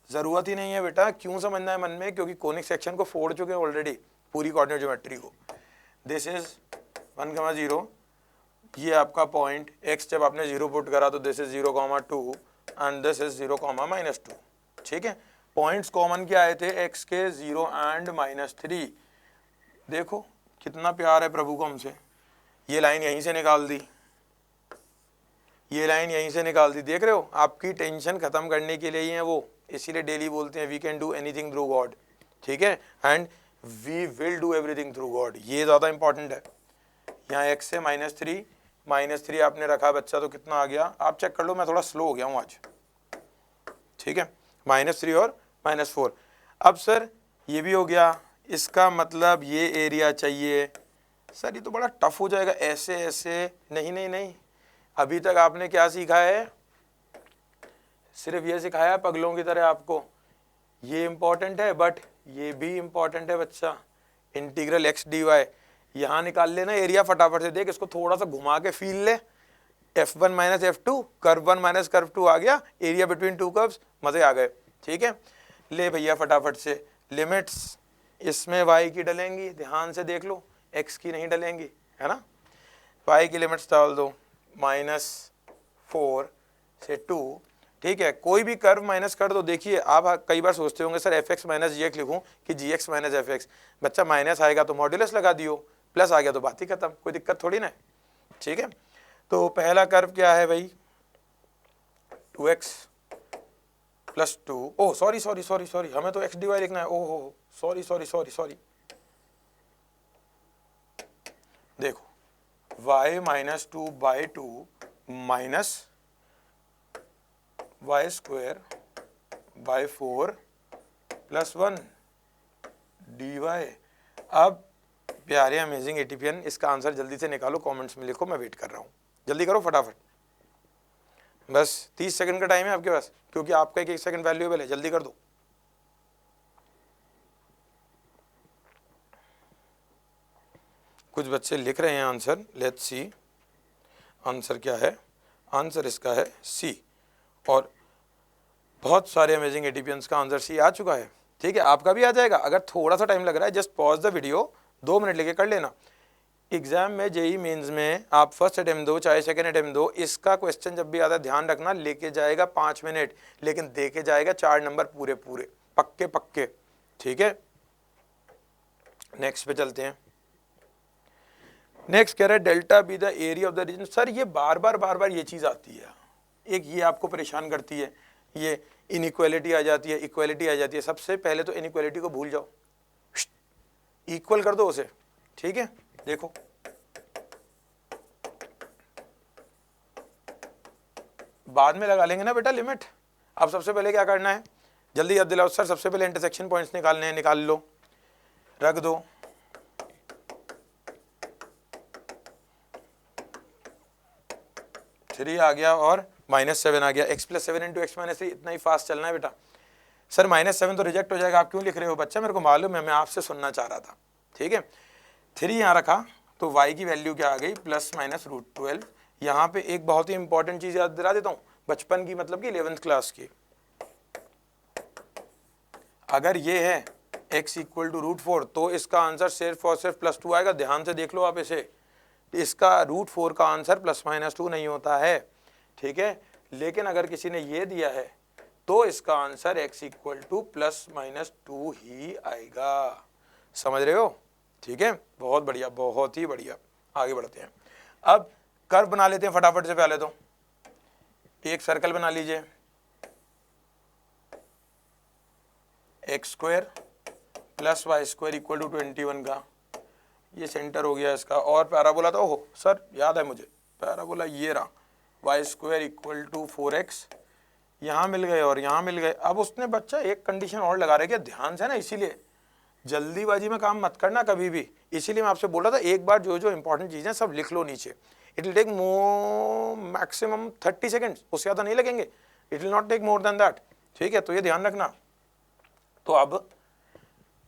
ज़रूरत ही नहीं है बेटा। क्यों समझना है मन में, क्योंकि कोनिक सेक्शन को फोड़ चुके हैं ऑलरेडी, पूरी कोऑर्डिनेट ज्योमेट्री को। दिस इज 1,0, ये आपका पॉइंट x जब आपने 0 पुट करा तो this is 0,2 and this is 0,-2। ठीक है, पॉइंट्स कॉमन क्या आए थे, x के 0 एंड -3। देखो कितना प्यार है प्रभु को हमसे। ये लाइन यहीं से निकाल दी, ये लाइन यहीं से निकाल दी, देख रहे हो, आपकी टेंशन खत्म करने के लिए ही है वो। इसीलिए डेली बोलते हैं we can do anything through God. ठीक है, and we will do everything through God, ये ज़्यादा इंपॉर्टेंट है। यहाँ x से -3 आपने रखा बच्चा तो कितना आ गया, आप चेक कर लो, मैं थोड़ा स्लो हो गया हूँ आज। ठीक है, -3 और -4। अब सर ये भी हो गया, इसका मतलब ये एरिया चाहिए। सर ये तो बड़ा टफ हो जाएगा, ऐसे नहीं। अभी तक आपने क्या सीखा है, सिर्फ ये सिखाया पगलों की तरह आपको। ये इंपॉर्टेंट है बट ये भी इंपॉर्टेंट है बच्चा, इंटीग्रल x dy। यहाँ निकाल लेना एरिया फटाफट से, देख इसको थोड़ा सा घुमा के फील ले, f1 minus f2, curve 1 minus curve 2 आ गया, एरिया बिटवीन टू कर्व्स, मजे आ गए। ठीक है, ले भैया फटाफट से लिमिट्स, इसमें y की डलेंगी, ध्यान से देख लो, x की नहीं डलेंगी, है ना। y की लिमिट्स डाल दो -4 से 2। ठीक है, कोई भी कर्व माइनस कर दो। देखिए आप कई बार सोचते होंगे सर fx माइनस जी एक्स लिखूँ कि जी एक्स माइनस एफ एक्स। बच्चा माइनस आएगा तो मॉड्यूलस लगा दियो, प्लस आ गया तो बात ही खत्म, कोई दिक्कत थोड़ी ना है। ठीक है, तो पहला कर्व क्या है भाई, 2x प्लस 2, ओह सॉरी, हमें तो x dy लिखना है, ओह सॉरी। देखो y minus 2/2 minus y² by 4 plus 1 dy। अब प्यारे अमेजिंग एटीपीएन, इसका आंसर जल्दी से निकालो, कमेंट्स में लिखो, मैं वेट कर रहा हूँ, जल्दी करो फटाफट। बस 30 सेकंड का टाइम है आपके पास, क्योंकि आपका 1 सेकंड वैल्यूएबल है, जल्दी कर दो। कुछ बच्चे लिख रहे हैं आंसर, लेट्स सी आंसर क्या है। आंसर इसका है सी, और बहुत सारे अमेजिंग एटीपीएंस का आंसर सी आ चुका है। ठीक है, आपका भी आ जाएगा। अगर थोड़ा सा टाइम लग रहा है just pause the video, 2 minute लेके कर लेना। एग्जाम में जेई मेंस में आप फर्स्ट अटेम्प्ट दो चाहे सेकंड अटेम्प्ट दो, इसका क्वेश्चन जब भी आता है ध्यान रखना, लेके जाएगा 5 मिनट, लेकिन देके जाएगा 4 नंबर पूरे पक्के। ठीक है, नेक्स्ट पे चलते हैं। नेक्स्ट कह रहा है delta be the area of the region. Sir ये बार बार ये चीज़ आती है, एक ये आपको परेशान करती है, ये इनइक्वालिटी आ जाती है, इक्वालिटी आ जाती है। सबसे पहले तो इनइक्वालिटी को भूल जाओ, इक्वल कर दो उसे। ठीक है, देखो बाद में लगा लेंगे ना बेटा लिमिट। अब सबसे पहले क्या करना है, जल्दी याद दिलाओ सर। सबसे पहले इंटरसेक्शन पॉइंट्स निकालने हैं, निकाल लो, रख दो। थ्री आ गया और -7 आ गया, x plus 7 into x minus 3। इतना ही फास्ट चलना है बेटा। सर -7 तो रिजेक्ट हो जाएगा, आप क्यों लिख रहे हो बच्चा, मेरे को मालूम है, मैं आपसे सुनना चाह रहा था। ठीक है, 3 यहाँ रखा तो y की वैल्यू क्या आ गई, प्लस माइनस √12। यहाँ पे एक बहुत ही इंपॉर्टेंट चीज याद दिला देता हूँ, बचपन की मतलब कि 11th क्लास की, अगर ये है x इक्वल टू √4 तो इसका आंसर सिर्फ और सिर्फ +2 आएगा। ध्यान से देख लो आप इसे, इसका √4 का आंसर +-2 नहीं होता है, ठीक है। लेकिन अगर किसी ने ये दिया है तो इसका आंसर x इक्वल टू +-2 ही आएगा। समझ रहे हो, ठीक है, बहुत बढ़िया, बहुत ही बढ़िया। आगे बढ़ते हैं, अब कर्व बना लेते हैं फटाफट से। पहले तो एक सर्कल बना लीजिए, x² + y² इक्वल टू 21 का, ये सेंटर हो गया इसका। और पैराबोला था, ओहो सर याद है मुझे, पैराबोला ये रहा, y² इक्वल टू 4x, यहाँ मिल गए और यहाँ मिल गए। अब उसने बच्चा एक कंडीशन और लगा रहे, ध्यान से ना, इसीलिए जल्दीबाजी में काम मत करना कभी भी, इसीलिए मैं आपसे बोल रहा था एक बार जो जो इंपॉर्टेंट चीज़ें सब लिख लो नीचे। It will take maximum 30 seconds, उससे ज़्यादा नहीं लगेंगे, it will not take more than that, ठीक है, तो ये ध्यान रखना। तो अब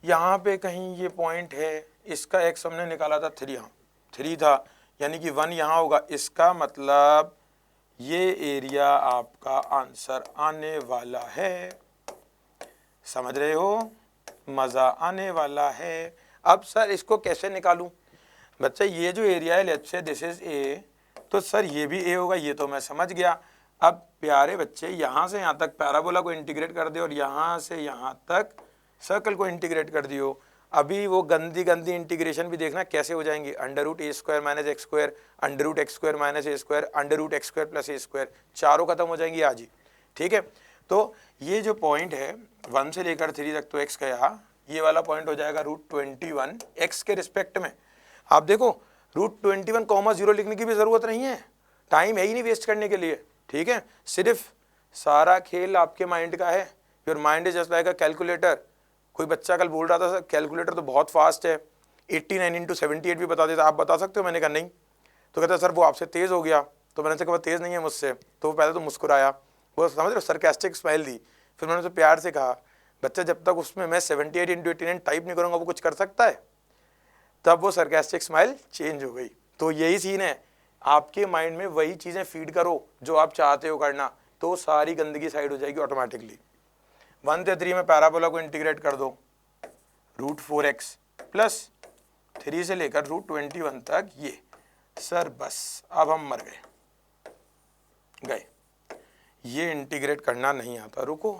यहाँ पे कहीं ये पॉइंट है, इसका x हमने निकाला था 3, यहाँ 3 था, यानी कि 1 यहाँ होगा। इसका मतलब ये एरिया आपका आंसर आने वाला है। समझ रहे हो, मज़ा आने वाला है। अब सर इसको कैसे निकालूं? बच्चा ये जो एरिया है, let's say this is a, तो सर ये भी ए होगा, ये तो मैं समझ गया। अब प्यारे बच्चे यहाँ से यहाँ तक पैराबोला को इंटीग्रेट कर दे और यहाँ से यहाँ तक सर्कल को इंटीग्रेट कर दियो। अभी वो गंदी गंदी इंटीग्रेशन भी देखना कैसे हो जाएंगी, √a² - x², √x² - a², √x² + a², चारों खत्म हो जाएंगी आज ही, ठीक है। तो ये जो पॉइंट है 1 से लेकर 3 तक तो x गया, ये वाला पॉइंट हो जाएगा √21 x के रिस्पेक्ट में। आप देखो √21 0 लिखने की भी ज़रूरत नहीं है, टाइम है ही नहीं वेस्ट करने के लिए, ठीक है। सिर्फ सारा खेल आपके माइंड का है। Your mind is just like a calculator. कोई बच्चा कल बोल रहा था सर कैलकुलेटर तो बहुत फास्ट है, 89 × 78 भी बता देता, आप बता सकते हो? मैंने कहा नहीं। तो कहता सर वो आपसे तेज़ हो गया। तो मैंने कहा तेज़ नहीं है मुझसे। तो वो पहले तो मुस्कुराया, वो समझ रहे हो, सरकास्टिक स्माइल दी। फिर मैंने उसे प्यार से कहा बच्चा जब तक उसमें मैं 78 × 89 टाइप नहीं करूँगा वो कुछ कर सकता है? तब वो सरकास्टिक स्माइल चेंज हो गई। तो यही सीन है, आपके माइंड में वही चीज़ें फीड करो जो आप चाहते हो करना, तो सारी गंदगी साइड हो जाएगी ऑटोमेटिकली। 1 से 3 में पैराबोला को इंटीग्रेट कर दो, √4x प्लस 3 से लेकर √21 तक ये। सर बस अब हम मर गए, ये इंटीग्रेट करना नहीं आता। रुको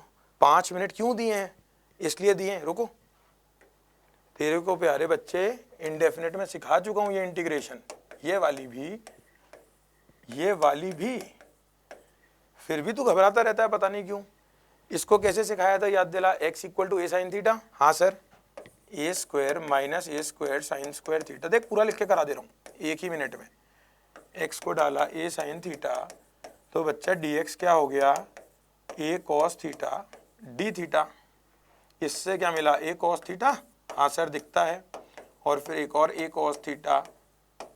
5 मिनट क्यों दिए हैं? इसलिए दिए हैं, रुको। तेरे को प्यारे बच्चे इंडेफिनिट में सिखा चुका हूं ये इंटीग्रेशन, ये वाली भी, फिर भी तू घबराता रहता है पता नहीं क्यों। इसको कैसे सिखाया था याद दिला, x equal to a sin theta. हाँ sir, a² - a² sin² theta. देख पूरा लिख के करा दे रहा हूँ एक ही मिनट में। x को डाला a sin थीटा, तो बच्चा dx क्या हो गया, a cos theta d theta. इससे क्या मिला, a cos थीटा। हाँ सर दिखता है, और फिर एक और a cos theta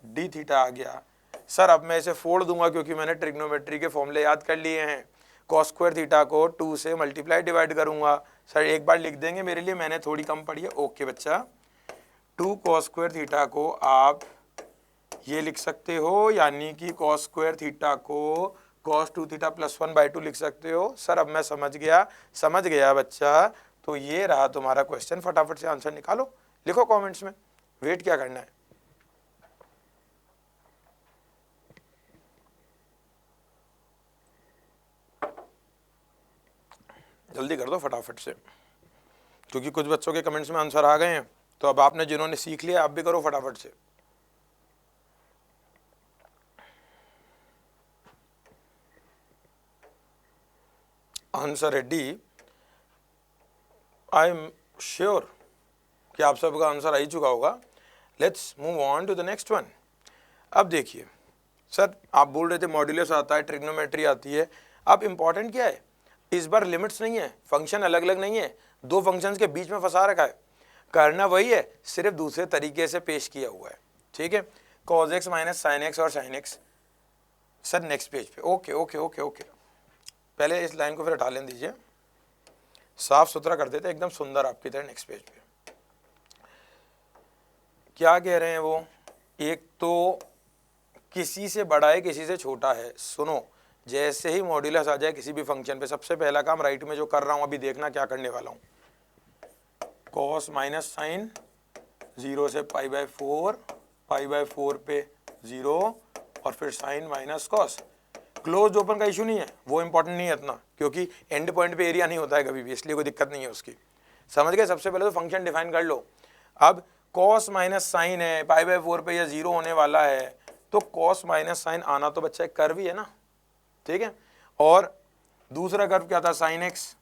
d theta आ गया। सर अब मैं इसे फोड़ दूंगा क्योंकि मैंने ट्रिग्नोमेट्री के फॉर्मूले याद कर लिए हैं। cos² थीटा को 2 से मल्टीप्लाई डिवाइड करूंगा। सर एक बार लिख देंगे मेरे लिए, मैंने थोड़ी कम पढ़ी है। ओके बच्चा, 2 cos² थीटा को आप ये लिख सकते हो, यानी कि cos² थीटा को cos 2 थीटा + 1/2 लिख सकते हो। सर अब मैं समझ गया बच्चा। तो ये रहा तुम्हारा क्वेश्चन, फटाफट से आंसर निकालो, लिखो कमेंट्स में, वेट क्या करना है। जल्दी कर दो फटाफट से, क्योंकि कुछ बच्चों के कमेंट्स में आंसर आ गए हैं। तो अब आपने जिन्होंने सीख लिया आप भी करो फटाफट से। आंसर है डी। आई एम श्योर कि आप सबका आंसर आ ही चुका होगा। Let's move on to the next one. अब देखिए सर, आप बोल रहे थे मॉड्यूलस आता है, ट्रिग्नोमेट्री आती है। अब इंपॉर्टेंट क्या है, इस बार लिमिट्स नहीं है, फंक्शन अलग अलग नहीं है, दो फंक्शंस के बीच में फंसा रखा है। करना वही है, सिर्फ दूसरे तरीके से पेश किया हुआ है, ठीक है। cos x - sin x और sin x। Sir next page पे, ओके। पहले इस लाइन को फिर हटा लेने दीजिए, साफ सुथरा कर देते एकदम सुंदर आपकी तरह। नेक्स्ट पेज पे क्या कह रहे हैं वो, एक तो किसी से बड़ा है किसी से छोटा है। सुनो, जैसे ही मॉड्यूलस आ जाए किसी भी फंक्शन पे, सबसे पहला काम राइट में जो कर रहा हूँ अभी देखना क्या करने वाला हूँ, कॉस माइनस साइन 0 से π/4, π/4 पे 0 और फिर sine minus cos. Close open का इशू नहीं है, वो इंपॉर्टेंट नहीं है इतना, क्योंकि एंड पॉइंट पे एरिया नहीं होता है कभी भी, इसलिए कोई दिक्कत नहीं है उसकी। समझ गए? सबसे पहले तो फंक्शन डिफाइन कर लो। अब कॉस माइनस साइन है, π/4 पे या 0 होने वाला है, तो कॉस माइनस साइन आना तो बच्चा एक कर्व ही है ना, ठीक है। और दूसरा कर्व क्या था, साइन एक्स।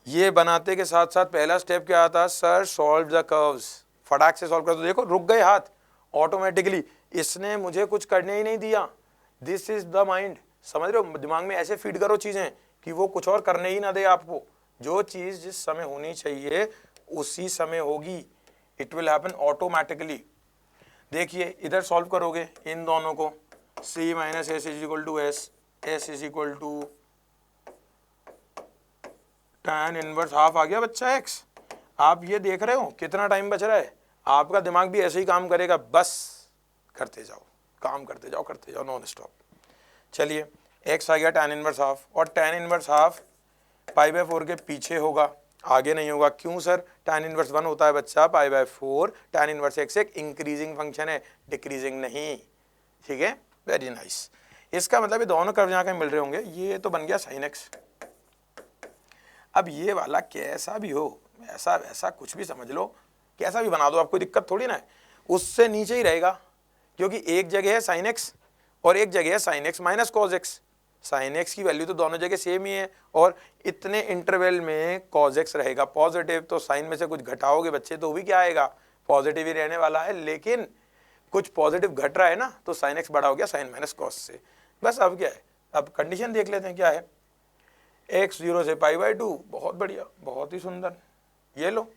ये बनाते के साथ साथ पहला स्टेप क्या आता, सर सॉल्व द कर्व्स। फटाक से सॉल्व कर दो। देखो रुक गए हाथ ऑटोमेटिकली, इसने मुझे कुछ करने ही नहीं दिया। दिस इज द माइंड, समझ रहे हो? दिमाग में ऐसे फीड करो चीजें कि वो कुछ और करने ही ना दे आपको। जो चीज जिस समय होनी चाहिए उसी समय होगी, इट विल हैपन ऑटोमेटिकली। देखिए इधर सॉल्व करोगे इन दोनों को, c minus S is equal to S, S is equal to tan inverse half आ गया बच्चा x। आप ये देख रहे हो कितना टाइम बच रहा है, आपका दिमाग भी ऐसे ही काम करेगा, बस करते जाओ, काम करते जाओ नॉन स्टॉप। चलिए x आ गया tan इनवर्स हाफ, और tan इनवर्स हाफ π/4 के पीछे होगा, आगे नहीं होगा। क्यों सर? tan इनवर्स 1 होता है बच्चा π/4, tan इनवर्स x एक इंक्रीजिंग फंक्शन है, डिक्रीजिंग नहीं, ठीक है। Very nice. इसका मतलब ये दोनों कर्व यहाँ के मिल रहे होंगे, ये तो बन गया sin x। अब ये वाला कैसा भी हो, ऐसा वैसा कुछ भी समझ लो, कैसा भी बना दो, आपको दिक्कत थोड़ी ना है, उससे नीचे ही रहेगा, क्योंकि एक जगह है साइन एक्स और एक जगह है sine x minus cos x. Sine x की वैल्यू तो दोनों जगह सेम ही है, और इतने इंटरवल में कॉज एक्स रहेगा पॉजिटिव, तो साइन में से कुछ घटाओगे बच्चे तो भी क्या आएगा, पॉजिटिव ही रहने वाला है। लेकिन कुछ पॉजिटिव घट रहा है ना, तो साइन एक्स बड़ा हो गया साइन माइनस कॉस से। बस अब क्या है, अब कंडीशन देख लेते हैं क्या है, x 0 से π/2, बहुत बढ़िया, बहुत ही सुंदर। ये लो,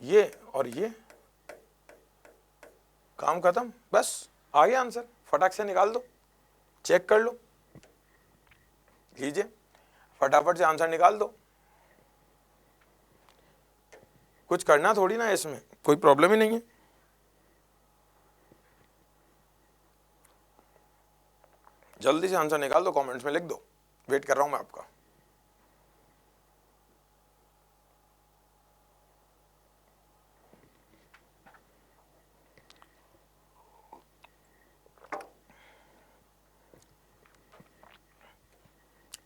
ये और ये, काम खत्म, बस आ गया आंसर, फटाक से निकाल दो, चेक कर लो, लीजिए फटाफट से आंसर निकाल दो। कुछ करना थोड़ी ना है, इसमें कोई प्रॉब्लम ही नहीं है। जल्दी से आंसर निकाल दो, कमेंट्स में लिख दो, वेट कर रहा हूं मैं आपका।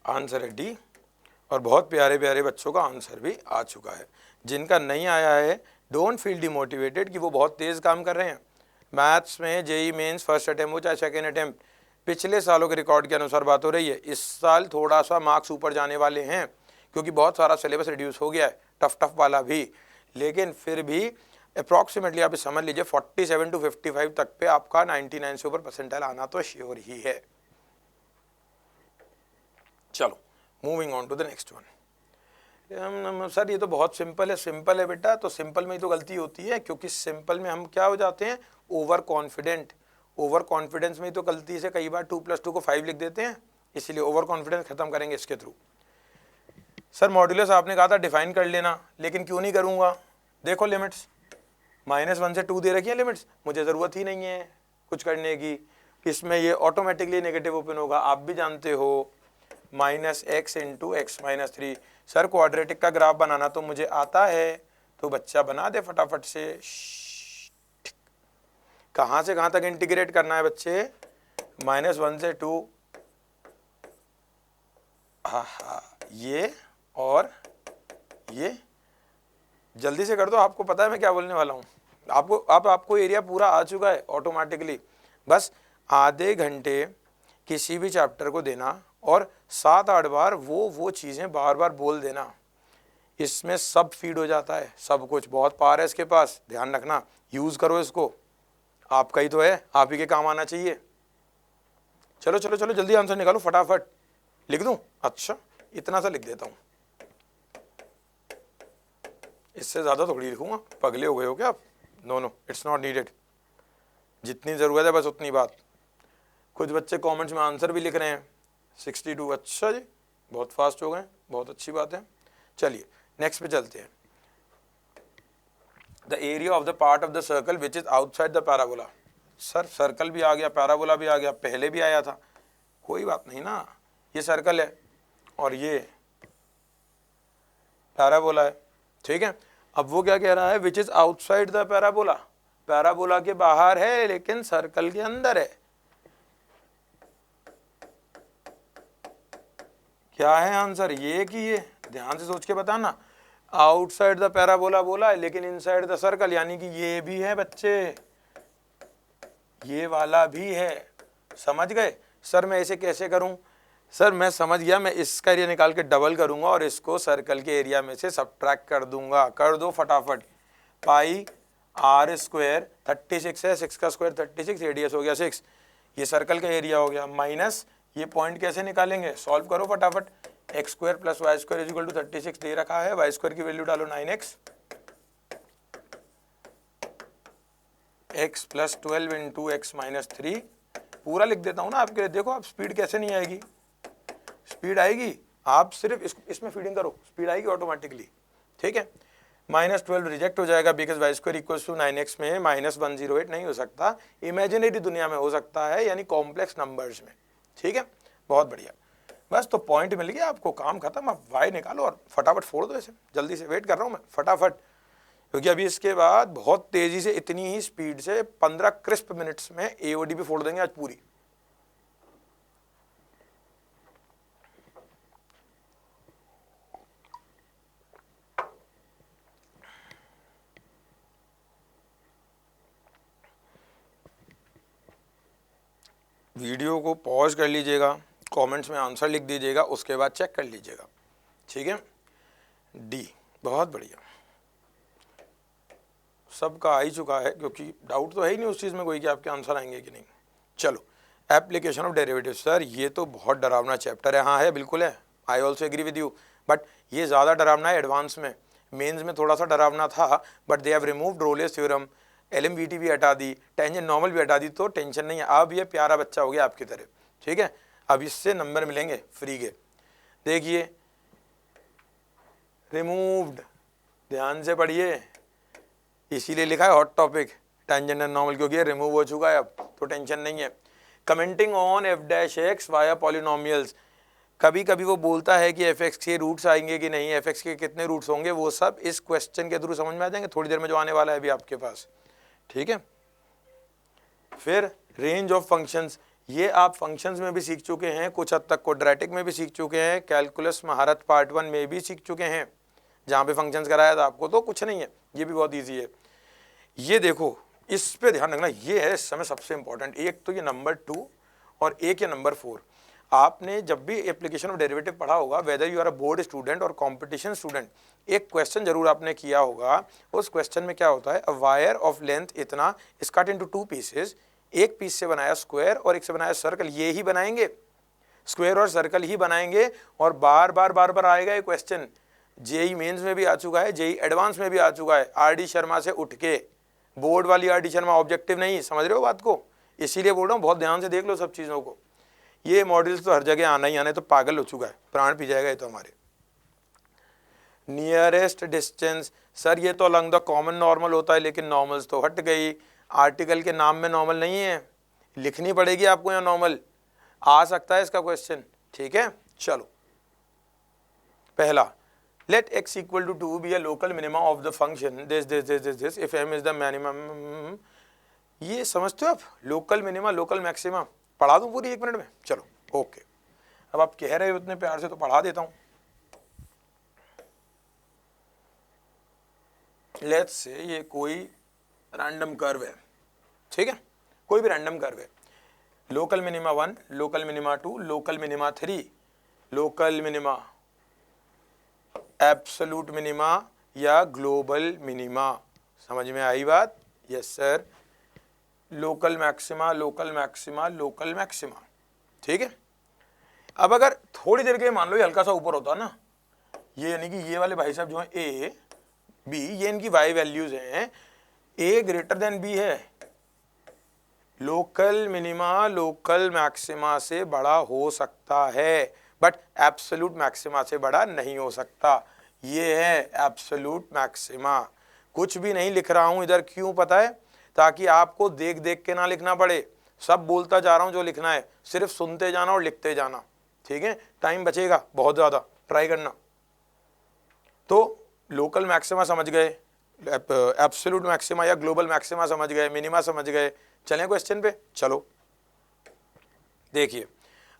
आंसर है डी, और बहुत प्यारे प्यारे बच्चों का आंसर भी आ चुका है। जिनका नहीं आया है डोंट फील डिमोटिवेटेड कि वो बहुत तेज काम कर रहे हैं। मैथ्स में जेई मेंस फर्स्ट अटेम्प्ट हो चाहे सेकेंड अटेम्प्ट, पिछले सालों के रिकॉर्ड के अनुसार बात हो रही है। इस साल थोड़ा सा मार्क्स ऊपर जाने वाले हैं, क्योंकि बहुत सारा सिलेबस रिड्यूस हो गया है, टफ वाला भी। लेकिन फिर भी अप्रॉक्सीमेटली आप समझ लीजिए 47 to 55 तक पे आपका 99 से ऊपर परसेंटाइल आना तो श्योर ही है। चलो moving on to the next one. Sir ये तो बहुत सिंपल है। सिंपल है बेटा, तो सिंपल में ही तो गलती होती है, क्योंकि सिंपल में हम क्या हो जाते हैं, ओवर कॉन्फिडेंट। ओवर कॉन्फिडेंस में ही तो गलती से कई बार 2 + 2 को 5 लिख देते हैं, इसीलिए ओवर कॉन्फिडेंस खत्म करेंगे इसके थ्रू। सर मॉड्यूलस आपने कहा था डिफाइन कर लेना, लेकिन क्यों नहीं करूँगा, देखो लिमिट्स -1 से 2 दे रखी है लिमिट्स, मुझे ज़रूरत ही नहीं है कुछ करने की। इसमें ये ऑटोमेटिकली नेगेटिव ओपन होगा, आप भी जानते हो, -x × x - 3। सर क्वाड्रेटिक का ग्राफ बनाना तो मुझे आता है, तो बच्चा बना दे फटाफट से। कहाँ से कहाँ तक इंटीग्रेट करना है बच्चे, -1 से 2, हाँ ये और ये, जल्दी से कर दो, आपको पता है मैं क्या बोलने वाला हूँ। आपको एरिया पूरा आ चुका है ऑटोमेटिकली। बस आधे घंटे किसी भी चैप्टर को देना और 7-8 बार वो चीज़ें बार बार बोल देना, इसमें सब फीड हो जाता है, सब कुछ। बहुत पावर है इसके पास, ध्यान रखना, यूज़ करो इसको, आपका ही तो है, आप ही के काम आना चाहिए। चलो चलो चलो जल्दी आंसर निकालो फटाफट। लिख दूं? अच्छा इतना सा लिख देता हूँ, इससे ज़्यादा थोड़ी लिखूंगा, पगले हो गए हो क्या आप? No no, it's not needed, जितनी ज़रूरत है बस उतनी बात। कुछ बच्चे कमेंट्स में आंसर भी लिख रहे हैं 62, अच्छा जी बहुत फास्ट हो गए, बहुत अच्छी बात है। चलिए नेक्स्ट पे चलते हैं। The area of the part of the circle which is outside the parabola. Sir circle भी आ गया, पैराबोला भी आ गया, पहले भी आया था, कोई बात नहीं ना, ये सर्कल है और ये पैराबोला है, ठीक है। अब वो क्या कह रहा है, which is outside the parabola, parabola के बाहर है लेकिन सर्कल के अंदर है। क्या है आंसर, ये कि ये, ध्यान से सोच के बताना। आउटसाइड द पैराबोला बोला है लेकिन इनसाइड द सर्कल, यानी कि ये भी है बच्चे, ये वाला भी है, समझ गए। सर मैं इसे कैसे करूं, सर मैं समझ गया, मैं इसका एरिया निकाल के डबल करूंगा और इसको सर्कल के एरिया में से सब्ट्रैक्ट कर दूंगा। कर दो फटाफट, पाई आर स्क्वायर 36 है, 6 का स्क्वायर 36, रेडियस हो गया 6, ये सर्कल का एरिया हो गया, माइनस ये पॉइंट कैसे निकालेंगे, सॉल्व करो फटाफट। X square plus y square is equal to 36 दे रखा है, वाई स्क्वायर की वैल्यू डालो 9x, x plus 12 into x minus 3, पूरा लिख देता हूँ ना आपके लिए, देखो आप स्पीड कैसे नहीं आएगी, स्पीड आएगी, आप सिर्फ इसमें फीडिंग करो, स्पीड आएगी ऑटोमेटिकली, ठीक है। माइनस 12 रिजेक्ट हो जाएगा because y square equal to 9x में माइनस 108 नहीं हो सकता, इमेजिनरी दुनिया में हो सकता है, यानी कॉम्प्लेक्स नंबर्स में, ठीक है। बहुत बढ़िया, बस तो पॉइंट मिल गया आपको, काम खत्म। अब y निकालो और फटाफट फोड़ दो इसे, जल्दी से वेट कर रहा हूँ मैं, फटाफट, क्योंकि अभी इसके बाद बहुत तेजी से, इतनी ही स्पीड से 15 क्रिस्प मिनट्स में AOD भी फोड़ देंगे आज पूरी। वीडियो को पॉज कर लीजिएगा, कमेंट्स में आंसर लिख दीजिएगा, उसके बाद चेक कर लीजिएगा, ठीक है। डी, बहुत बढ़िया, सबका आ ही चुका है, क्योंकि डाउट तो है ही नहीं उस चीज़ में कोई कि आपके आंसर आएंगे कि नहीं। चलो, एप्लीकेशन ऑफ डेरिवेटिव, सर ये तो बहुत डरावना चैप्टर है, हाँ है, बिल्कुल है, I also agree with you, but ये ज़्यादा डरावना है एडवांस में, मेंस में थोड़ा सा डरावना था, but they have removed Rolle's theorem, LMVT भी हटा दी, टेंजेंट नॉर्मल भी हटा दी, तो टेंशन नहीं है, अब ये प्यारा बच्चा हो गया आपकी तरह, ठीक है। अब इससे नंबर मिलेंगे फ्री के, देखिए रिमूव्ड, ध्यान से पढ़िए, इसीलिए लिखा है hot topic tangent and normal, क्योंकि ये रिमूव हो चुका है अब, तो टेंशन नहीं है। Commenting on f' via polynomials, कभी कभी वो बोलता है कि fx के रूट्स आएंगे कि नहीं, fx के कितने रूट्स होंगे, वो सब इस क्वेश्चन के थ्रू समझ में आ जाएंगे थोड़ी देर में, जो आने वाला है अभी आपके पास, ठीक है। फिर रेंज ऑफ फंक्शंस, ये आप फंक्शंस में भी सीख चुके हैं, कुछ हद तक क्वाड्रेटिक में भी सीख चुके हैं, कैलकुलस महारत पार्ट 1 में भी सीख चुके हैं, जहाँ पे फंक्शंस कराया था आपको, तो कुछ नहीं है, ये भी बहुत ईजी है। ये देखो, इस पे ध्यान रखना, ये है इस समय सबसे इंपॉर्टेंट, एक तो ये नंबर 2 और एक ये नंबर 4। आपने जब भी एप्लीकेशन ऑफ डेरिवेटिव पढ़ा होगा, whether you are a board student और कॉम्पिटिशन स्टूडेंट, एक क्वेश्चन जरूर आपने किया होगा, उस क्वेश्चन में क्या होता है, अ वायर ऑफ लेंथ इतना इज कट इनटू 2 पीसेस, एक पीस से बनाया स्क्वायर और एक से बनाया सर्कल, ये ही बनाएंगे, स्क्वायर और सर्कल ही बनाएंगे, और बार बार आएगा ये क्वेश्चन, जेई मेंस में भी आ चुका है, जेई एडवांस में भी आ चुका है, RD शर्मा से उठ के, बोर्ड वाली RD शर्मा, ऑब्जेक्टिव नहीं, समझ रहे हो बात को, इसीलिए बोल रहा हूँ, बहुत ध्यान से देख लो सब चीज़ों को, ये मॉडल्स तो हर जगह आना ही आना है, तो पागल हो चुका है, प्राण पी जाएगा ये तो हमारे। नियरेस्ट डिस्टेंस, सर ये तो अलॉन्ग द कॉमन नॉर्मल होता है, लेकिन नॉर्मल्स तो हट गई, आर्टिकल के नाम में नॉर्मल नहीं है, लिखनी पड़ेगी आपको यहाँ नॉर्मल, आ सकता है इसका क्वेश्चन, ठीक है। चलो, पहला, let x equal to 2 be a local minima of the function this if m is the minimum, ये समझते हो आप, लोकल मिनिमा लोकल मैक्सिमा, पढ़ा दूं पूरी 1 मिनट में, चलो ओके। अब आप कह रहे हो इतने प्यार से, तो पढ़ा देता हूं। लेट्स से ये कोई रैंडम कर्व है, ठीक है, कोई भी रैंडम कर्व है, local minima 1, local minima 2, local minima 3, local minima, absolute minima या ग्लोबल मिनिमा, समझ में आई बात, yes sir, local maxima, local maxima, local maxima, ठीक है। अब अगर थोड़ी देर के मान लो ये हल्का सा ऊपर होता ना, ये यानी कि ये वाले भाई साहब जो हैं A B, ये इनकी y वैल्यूज हैं, A ग्रेटर देन B है, लोकल मिनिमा लोकल मैक्सिमा से बड़ा हो सकता है, बट एब्सोल्यूट मैक्सिमा से बड़ा नहीं हो सकता, ये है एब्सोल्यूट मैक्सिमा। कुछ भी नहीं लिख रहा हूं इधर, क्यों पता है? ताकि आपको देख देख के ना लिखना पड़े, सब बोलता जा रहा हूं जो लिखना है, सिर्फ सुनते जाना और लिखते जाना, ठीक है? टाइम बचेगा बहुत ज़्यादा, ट्राई करना। तो लोकल मैक्सिमा समझ गए, एब्सोल्यूट मैक्सिमा या ग्लोबल मैक्सिमा समझ गए, मिनिमा समझ गए। चलें क्वेश्चन पे, चलो देखिए।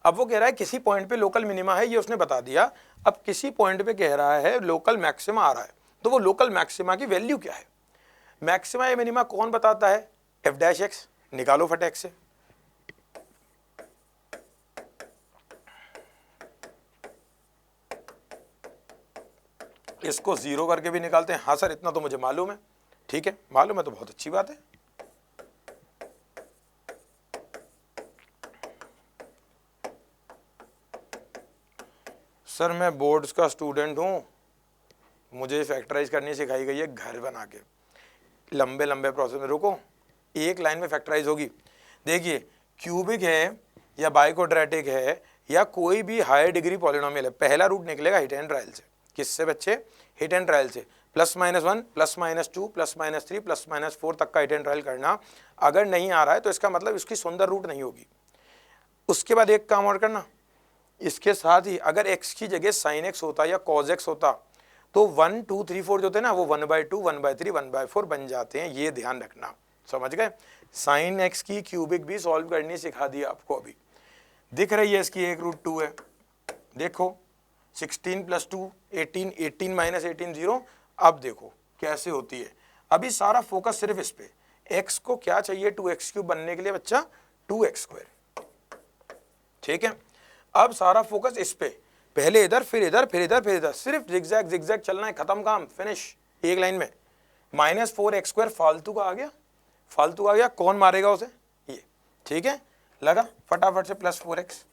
अब वो कह रहा है किसी पॉइंट पे लोकल मिनिमा है, ये उसने बता दिया। अब किसी पॉइंट पे कह रहा है लोकल मैक्सिमा आ रहा है, तो वो लोकल मैक्सिमा की वैल्यू क्या है? मैक्सिमा या मिनिमा कौन बताता है? एफ डैश एक्स, निकालो फटाक से। इसको जीरो करके भी निकालते हैं। हाँ सर, इतना तो मुझे मालूम है। ठीक है, मालूम है तो बहुत अच्छी बात है। सर मैं बोर्ड्स का स्टूडेंट हूँ, मुझे फैक्टराइज करनी सिखाई गई है घर बना के, लंबे लंबे प्रोसेस में। रुको, एक लाइन में फैक्टराइज होगी। देखिए, क्यूबिक है या बाइक्वाड्रेटिक है या कोई भी हायर डिग्री पॉलिनोमियल है, पहला रूट निकलेगा हिट एंड ट्रायल से। किससे बच्चे? हिट एंड ट्रायल से। +-1, +-2, +-3, +-4 तक का हिट एंड ट्रायल करना। अगर नहीं आ रहा है तो इसका मतलब इसकी सुंदर रूट नहीं होगी। उसके बाद एक काम और करना, इसके साथ ही अगर x की जगह sin x होता या cos x होता तो 1, 2, 3, 4 जो थे ना वो 1/2, 1/3, 1/4 बन जाते हैं, ये ध्यान रखना। समझ गए? sin x की क्यूबिक भी सॉल्व करनी सिखा दी आपको। अभी दिख रही है इसकी एक रूट 2 है, देखो 16 + 2 18, 18 - 18 0। अब देखो कैसे होती है। अभी सारा फोकस सिर्फ इस पे, x को क्या चाहिए 2x³ बनने के लिए बच्चा? 2x²। ठीक है, अब सारा फोकस इस पे, पहले इधर फिर इधर फिर इधर फिर इधर, सिर्फ जिगजैग जिगजैग चलना है, खत्म काम, फिनिश एक लाइन में। -4x² फालतू का आ गया, फालतू आ गया, कौन मारेगा उसे? ये। ठीक है, लगा फटाफट से +4x।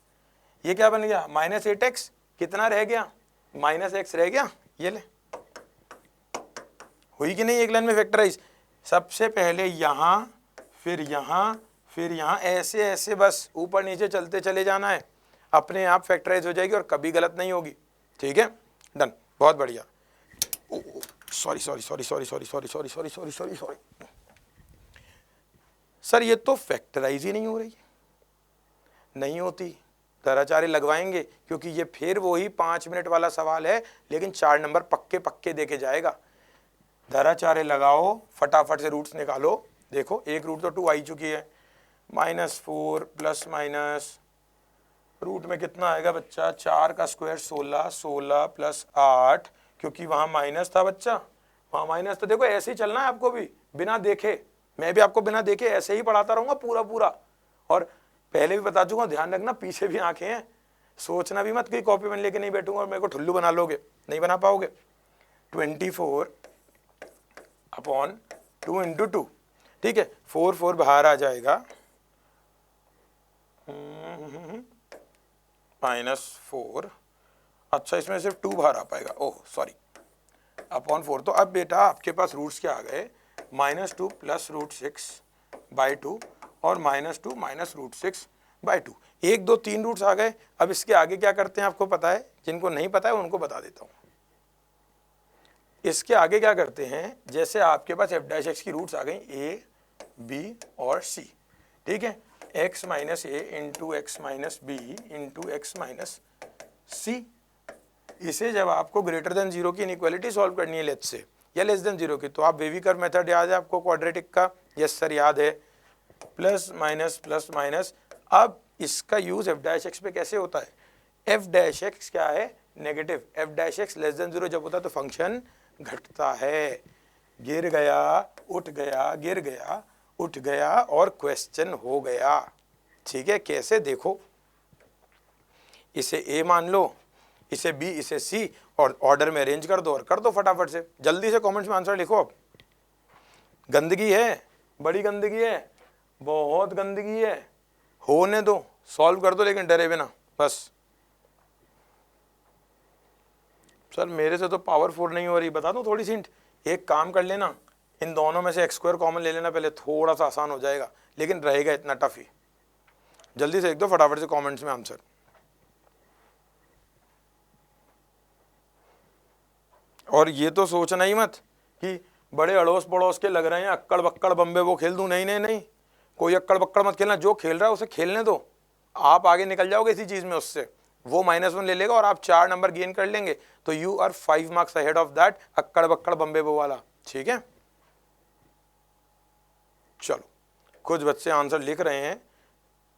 ये क्या बन गया? -8x। कितना रह गया? -x रह गया। ये ले, हुई कि नहीं एक लाइन में फैक्टराइज? सबसे पहले यहां फिर यहां फिर यहां, ऐसे ऐसे बस ऊपर नीचे चलते चले जाना है, अपने आप फैक्टराइज हो जाएगी और कभी गलत नहीं होगी। ठीक है, डन, बहुत बढ़िया। Sorry sorry sorry sorry sorry sorry sorry sorry sorry sorry sorry sir, ये तो फैक्टराइज ही नहीं हो रही। नहीं होती, दराचार्य लगवाएंगे, क्योंकि ये फिर वही 5 मिनट वाला सवाल है, लेकिन 4 नंबर पक्के पक्के देके जाएगा। दराचार्य लगाओ, फटाफट से रूट्स निकालो। देखो एक रूट तो 2 आई चुकी है, -4 + रूट में कितना आएगा बच्चा? 4 का स्क्वायर 16, 16 + 8, क्योंकि वहाँ माइनस था बच्चा, वहाँ माइनस। तो देखो ऐसे ही चलना है आपको भी, बिना देखे। मैं भी आपको बिना देखे ऐसे ही पढ़ाता रहूँगा पूरा पूरा, और पहले भी बता चुका, ध्यान रखना पीछे भी आंखें हैं। सोचना भी मत कि कॉपी पेन लेके नहीं बैठूंगा और मेरे को ठुल्लू बना लोगे, नहीं बना पाओगे। 24/2 × 2, ठीक है, 4 बाहर आ जाएगा, -4। अच्छा, इसमें सिर्फ 2 बाहर आ पाएगा, ओह सॉरी, /4। तो अब बेटा आपके पास रूट्स क्या आ गए? -2 + √6/2 और -2 - √6/2। 1, 2, 3 रूट्स आ गए। अब इसके आगे क्या करते हैं आपको पता है? जिनको नहीं पता है उनको बता देता हूँ। इसके आगे क्या करते हैं, जैसे आपके पास f' की रूट्स आ गई a, b और c। ठीक है, x - a × x - b × x - c। इसे जब आपको >0 की इनइक्वालिटी सॉल्व करनी है लेट्स से, या <0 की, तो आप वेवी कर्व मेथड याद है आपको क्वाड्रेटिक का? यस सर याद है। Plus minus. अब इसका यूज f' पे कैसे होता है? f' क्या है? नेगेटिव। f' <0 जब होता है तो फंक्शन घटता है। गिर गया, उठ गया, गिर गया, उठ गया और क्वेश्चन हो गया। ठीक है, कैसे? देखो, इसे a मान लो, इसे b, इसे c, और ऑर्डर में अरेंज कर दो और कर दो फटाफट से। जल्दी से कमेंट्स में आंसर लिखो। अब गंदगी है, बड़ी गंदगी है, बहुत गंदगी है, होने दो, सॉल्व कर दो, लेकिन डरे बिना बस। सर मेरे से तो पावर 4 नहीं हो रही, बता दूं थोड़ी सी हिंट? एक काम कर लेना, इन दोनों में से x² कॉमन ले लेना पहले, थोड़ा सा आसान हो जाएगा, लेकिन रहेगा इतना टफ ही। जल्दी से लिख दो फटाफट से कमेंट्स में आंसर। और ये तो सोचना ही मत कि बड़े अड़ोस पड़ोस के लग रहे हैं अक्कड़ बक्कड़ बम्बे वो खेल दूं, नहीं नहीं नहीं, कोई अक्कड़ बक्कड़ मत खेलना, जो खेल रहा है उसे खेलने दो, आप आगे निकल जाओगे इसी चीज में, उससे वो -1 ले लेगा और आप 4 नंबर गेन कर लेंगे, तो you are 5 marks ahead of that अक्कड़ बक्कड़ बम्बे वो वाला। ठीक है, चलो कुछ बच्चे आंसर लिख रहे हैं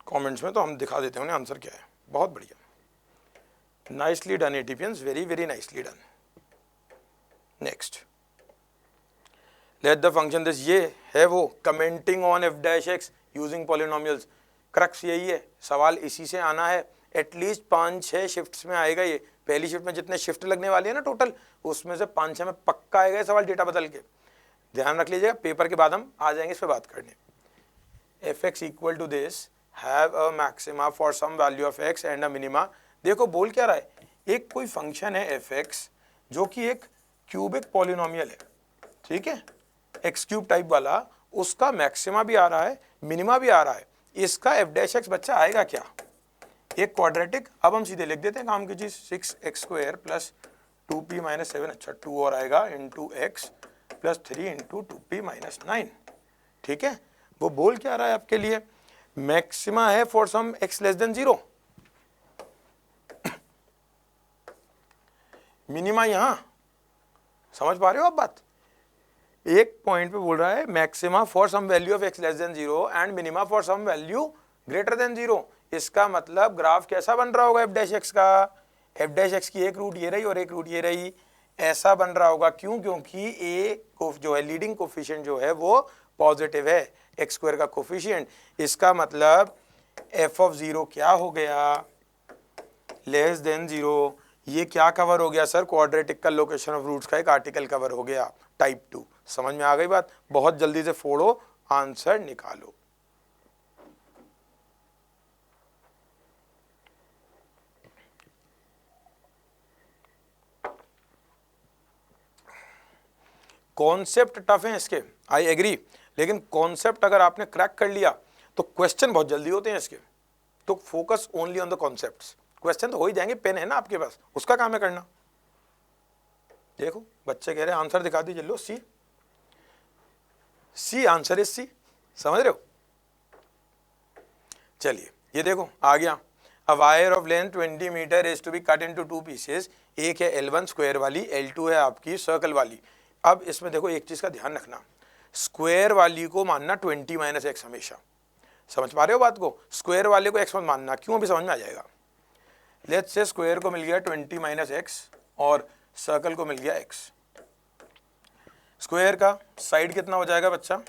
कमेंट्स में, तो हम दिखा देते हैं उन्हें आंसर क्या है। बहुत बढ़िया, nicely done ATPians, very very nicely done. Next, let the function this, ये है वो commenting on F dash x using polynomials, crux यही है, सवाल इसी से आना है, एटलीस्ट 5-6 शिफ्ट्स में आएगा ये। पहली शिफ्ट में जितने शिफ्ट लगने वाली है ना टोटल, उसमें से 5-6 में पक्का आएगा सवाल डेटा बदल के, ध्यान रख लीजिएगा। पेपर के बाद हम आ जाएंगे इस पर बात करने। F x equal to this have a maxima for some value of x and a minima. देखो बोल क्या रहा है, एक कोई फंक्शन है एफ एक्स जो कि एक क्यूबिक पॉलिनोमियल है, ठीक है, एक्स क्यूब टाइप वाला, उसका मैक्सिमा भी आ रहा है, मिनिमा भी आ रहा है, इसका एफ डैश एक्स बच्चा आएगा क्या, एक क्वाड्रेटिक। अब हम सीधे लिख देते हैं काम की चीज, 6x² प्लस 2p माइनस 7, अच्छा 2 और आएगा into x plus 3 into 2p minus 9। ठीक है, वो बोल क्या रहा है आपके लिए, मैक्सिमा है for some x less than 0, minima यहां, समझ पा रहे हो आप बात, एक पॉइंट पे बोल रहा है maxima for some value of x less than 0 and minima for some value greater than 0। इसका मतलब ग्राफ कैसा बन रहा होगा एफ डैश एक्स का, एफ डैश एक्स की एक रूट ये रही और एक रूट ये रही, ऐसा बन रहा होगा। क्यों, क्योंकि ए को जो है लीडिंग कोफिशिएंट जो है वो पॉजिटिव है, एक्स स्क्वायर का कोफिशिएंट, इसका मतलब एफ ऑफ 0 क्या हो गया, लेस देन 0। ये क्या कवर हो गया सर, क्वाड्रेटिक का लोकेशन ऑफ रूट्स का एक आर्टिकल कवर हो गया, टाइप 2। समझ में आ गई बात, बहुत जल्दी से फोड़ो, आंसर निकालो। कॉन्सेप्ट टफ है इसके, आई एग्री, लेकिन कॉन्सेप्ट अगर आपने क्रैक कर लिया तो क्वेश्चन बहुत जल्दी होते हैं इसके। तो focus only on the concepts, question तो हो ही जाएंगे, पेन है ना आपके पास, उसका काम है करना। देखो बच्चे कह रहे हैं आंसर दिखा दीजिए, लो सी, सी आंसर इज सी, समझ रहे हो। चलिए ये देखो आ गया, a wire of length 20 metre is to be cut into 2 pieces, एक है L1 स्क्वायर वाली, L2 है आपकी सर्कल वाली। अब इसमें देखो एक चीज का ध्यान रखना, स्क्वायर वाली को मानना 20 माइनस एक्स हमेशा, समझ पा रहे हो बात को, स्क्वायर वाले को एक्स मत मानना, क्यों अभी समझ में आ जाएगा। लेट्स से स्क्वायर को मिल गया 20 माइनस एक्स और सर्कल को मिल गया एक्स। स्क्वायर का साइड कितना हो जाएगा बच्चा,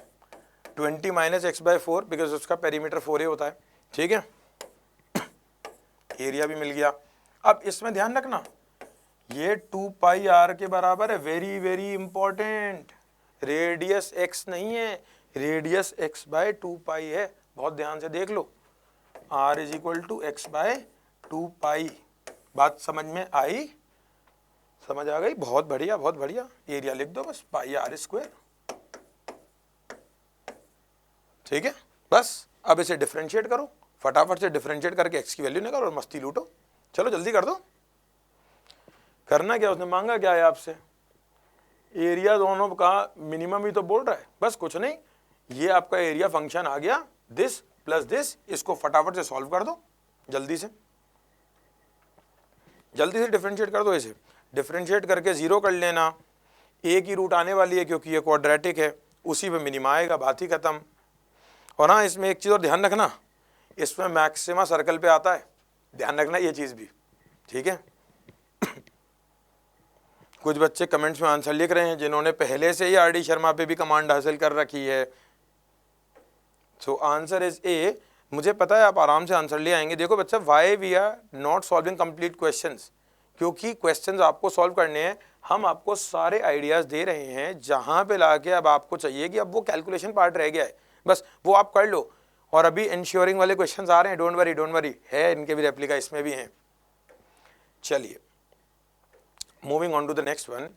20 माइनस एक्स बाई 4, बिकॉज उसका पेरीमीटर 4 ही होता है, ठीक है, एरिया भी मिल गया। अब इसमें ध्यान रखना ये 2 पाई आर के बराबर है, very very important, radius x नहीं है, रेडियस एक्स बाय 2 पाई है, बहुत ध्यान से देख लो, R is equal to x by 2 pi. बात समझ में आई, समझ आ गई, बहुत बढ़िया बहुत बढ़िया, एरिया लिख दो बस, पाई आर स्क्वायर, ठीक है। बस अब इसे डिफरेंशिएट करो, फटाफट से डिफरेंशिएट करके एक्स की वैल्यू निकालो और मस्ती लूटो, चलो जल्दी कर दो। करना क्या, उसने मांगा क्या है आपसे, एरिया दोनों का मिनिमम ही तो बोल रहा है, बस कुछ नहीं, ये आपका एरिया फंक्शन आ गया, दिस प्लस दिस, इसको फटाफट से सॉल्व कर दो, जल्दी से डिफरेंशिएट कर दो, इसे डिफरेंशिएट करके 0 कर लेना, एक ही रूट आने वाली है क्योंकि ये क्वाड्रेटिक है, उसी पे मिनिमा आएगा, बात ही खत्म। और हाँ इसमें एक चीज़ और ध्यान रखना, इसमें मैक्सिमा सर्कल पे आता है, ध्यान रखना ये चीज़ भी, ठीक है। कुछ बच्चे कमेंट्स में आंसर लिख रहे हैं जिन्होंने पहले से ही आर.डी. शर्मा पे भी कमांड हासिल कर रखी है। सो आंसर इज ए, मुझे पता है आप आराम से आंसर ले आएंगे। देखो बच्चा, why we are not solving complete questions, क्योंकि क्वेश्चंस आपको सॉल्व करने हैं, हम आपको सारे आइडियाज दे रहे हैं, जहां पे लाके अब आपको चाहिए कि अब वो कैलकुलेशन पार्ट रह गया है, बस वो आप कर लो। और अभी इंश्योरिंग वाले क्वेश्चंस आ रहे हैं, डोंट वरी है, इनके भी रेप्लिका इसमें भी हैं। चलिए moving on to the next one.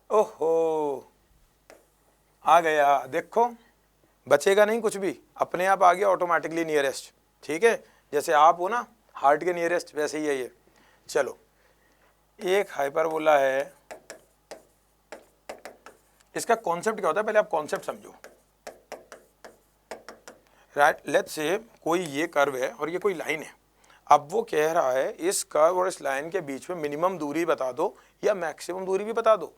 ओहो आ गया, देखो बचेगा नहीं कुछ भी, अपने आप आ गया ऑटोमेटिकली नियरेस्ट, ठीक है, जैसे आप हो ना हार्ट के नियरेस्ट, वैसे ही है ये। चलो एक हाइपरबोला है इसका कॉन्सेप्ट क्या होता है, पहले आप कॉन्सेप्ट समझो। राइट, लेट्स से कोई ये कर्व है और ये कोई लाइन है। अब वो कह रहा है इस कर्व और इस लाइन के बीच में मिनिमम दूरी बता दो या मैक्सिमम दूरी भी बता दो।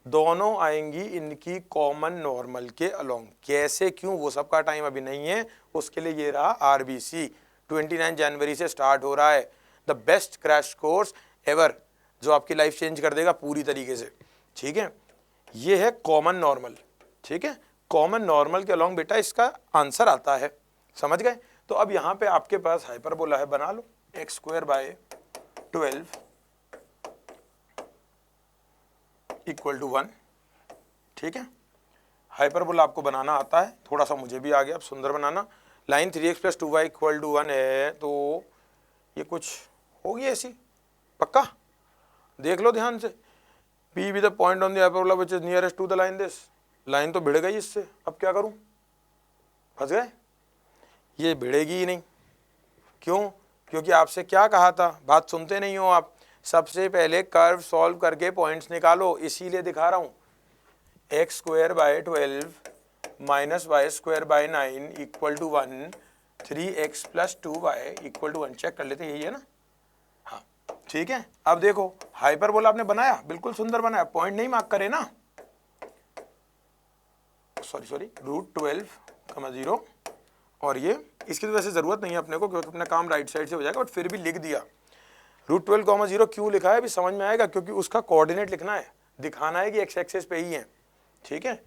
दोनों आएंगी इनकी कॉमन नॉर्मल के अलोंग। कैसे, क्यों, वो सब का टाइम अभी नहीं है। उसके लिए ये रहा आरबीसी, 29 जनवरी से स्टार्ट हो रहा है, the best crash course ever, जो आपकी लाइफ चेंज कर देगा पूरी तरीके से। ठीक है, ये है कॉमन नॉर्मल। ठीक है, कॉमन नॉर्मल के अलोंग बेटा इसका आंसर आता है, समझ गए। तो अब यहाँ पे आपके पास हाइपरबोला है, बना लो x²/12 इक्वल टू 1। ठीक है, हाइपरबोला आपको बनाना आता है, थोड़ा सा मुझे भी आ गया, अब सुंदर बनाना। Line 3x + 2y equal to 1 है, तो ये कुछ होगी ऐसी, पक्का देख लो ध्यान से। P be the point on the hyperbola which is nearest to the line this, line तो भिड़ गई इससे, अब क्या करूं, फंस गए। ये भिड़ेगी ही नहीं, क्यों, क्योंकि आपसे क्या कहा था, बात सुनते नहीं हो आप। सबसे पहले कर्व सॉल्व करके पॉइंट्स निकालो, इसीलिए दिखा रहा हूं। x²/12 - y²/9 equal to 1, 3x + 2y equal to 1। Check कर लेते, यही है ना, हाँ ठीक है। अब देखो हाइपरबोला आपने बनाया, बिल्कुल सुंदर बनाया, पॉइंट नहीं मार्क करे ना, सॉरी √12, 0। और ये इसकी तो वैसे जरूरत नहीं है अपने को, क्योंकि अपना काम राइट साइड से हो जाएगा, बट फिर भी लिख दिया। √12, 0 क्यों लिखा है अभी समझ में आएगा, क्योंकि उसका कोऑर्डिनेट लिखना है, दिखाना है कि एक्स एक्सिस पे ही है। ठीक है,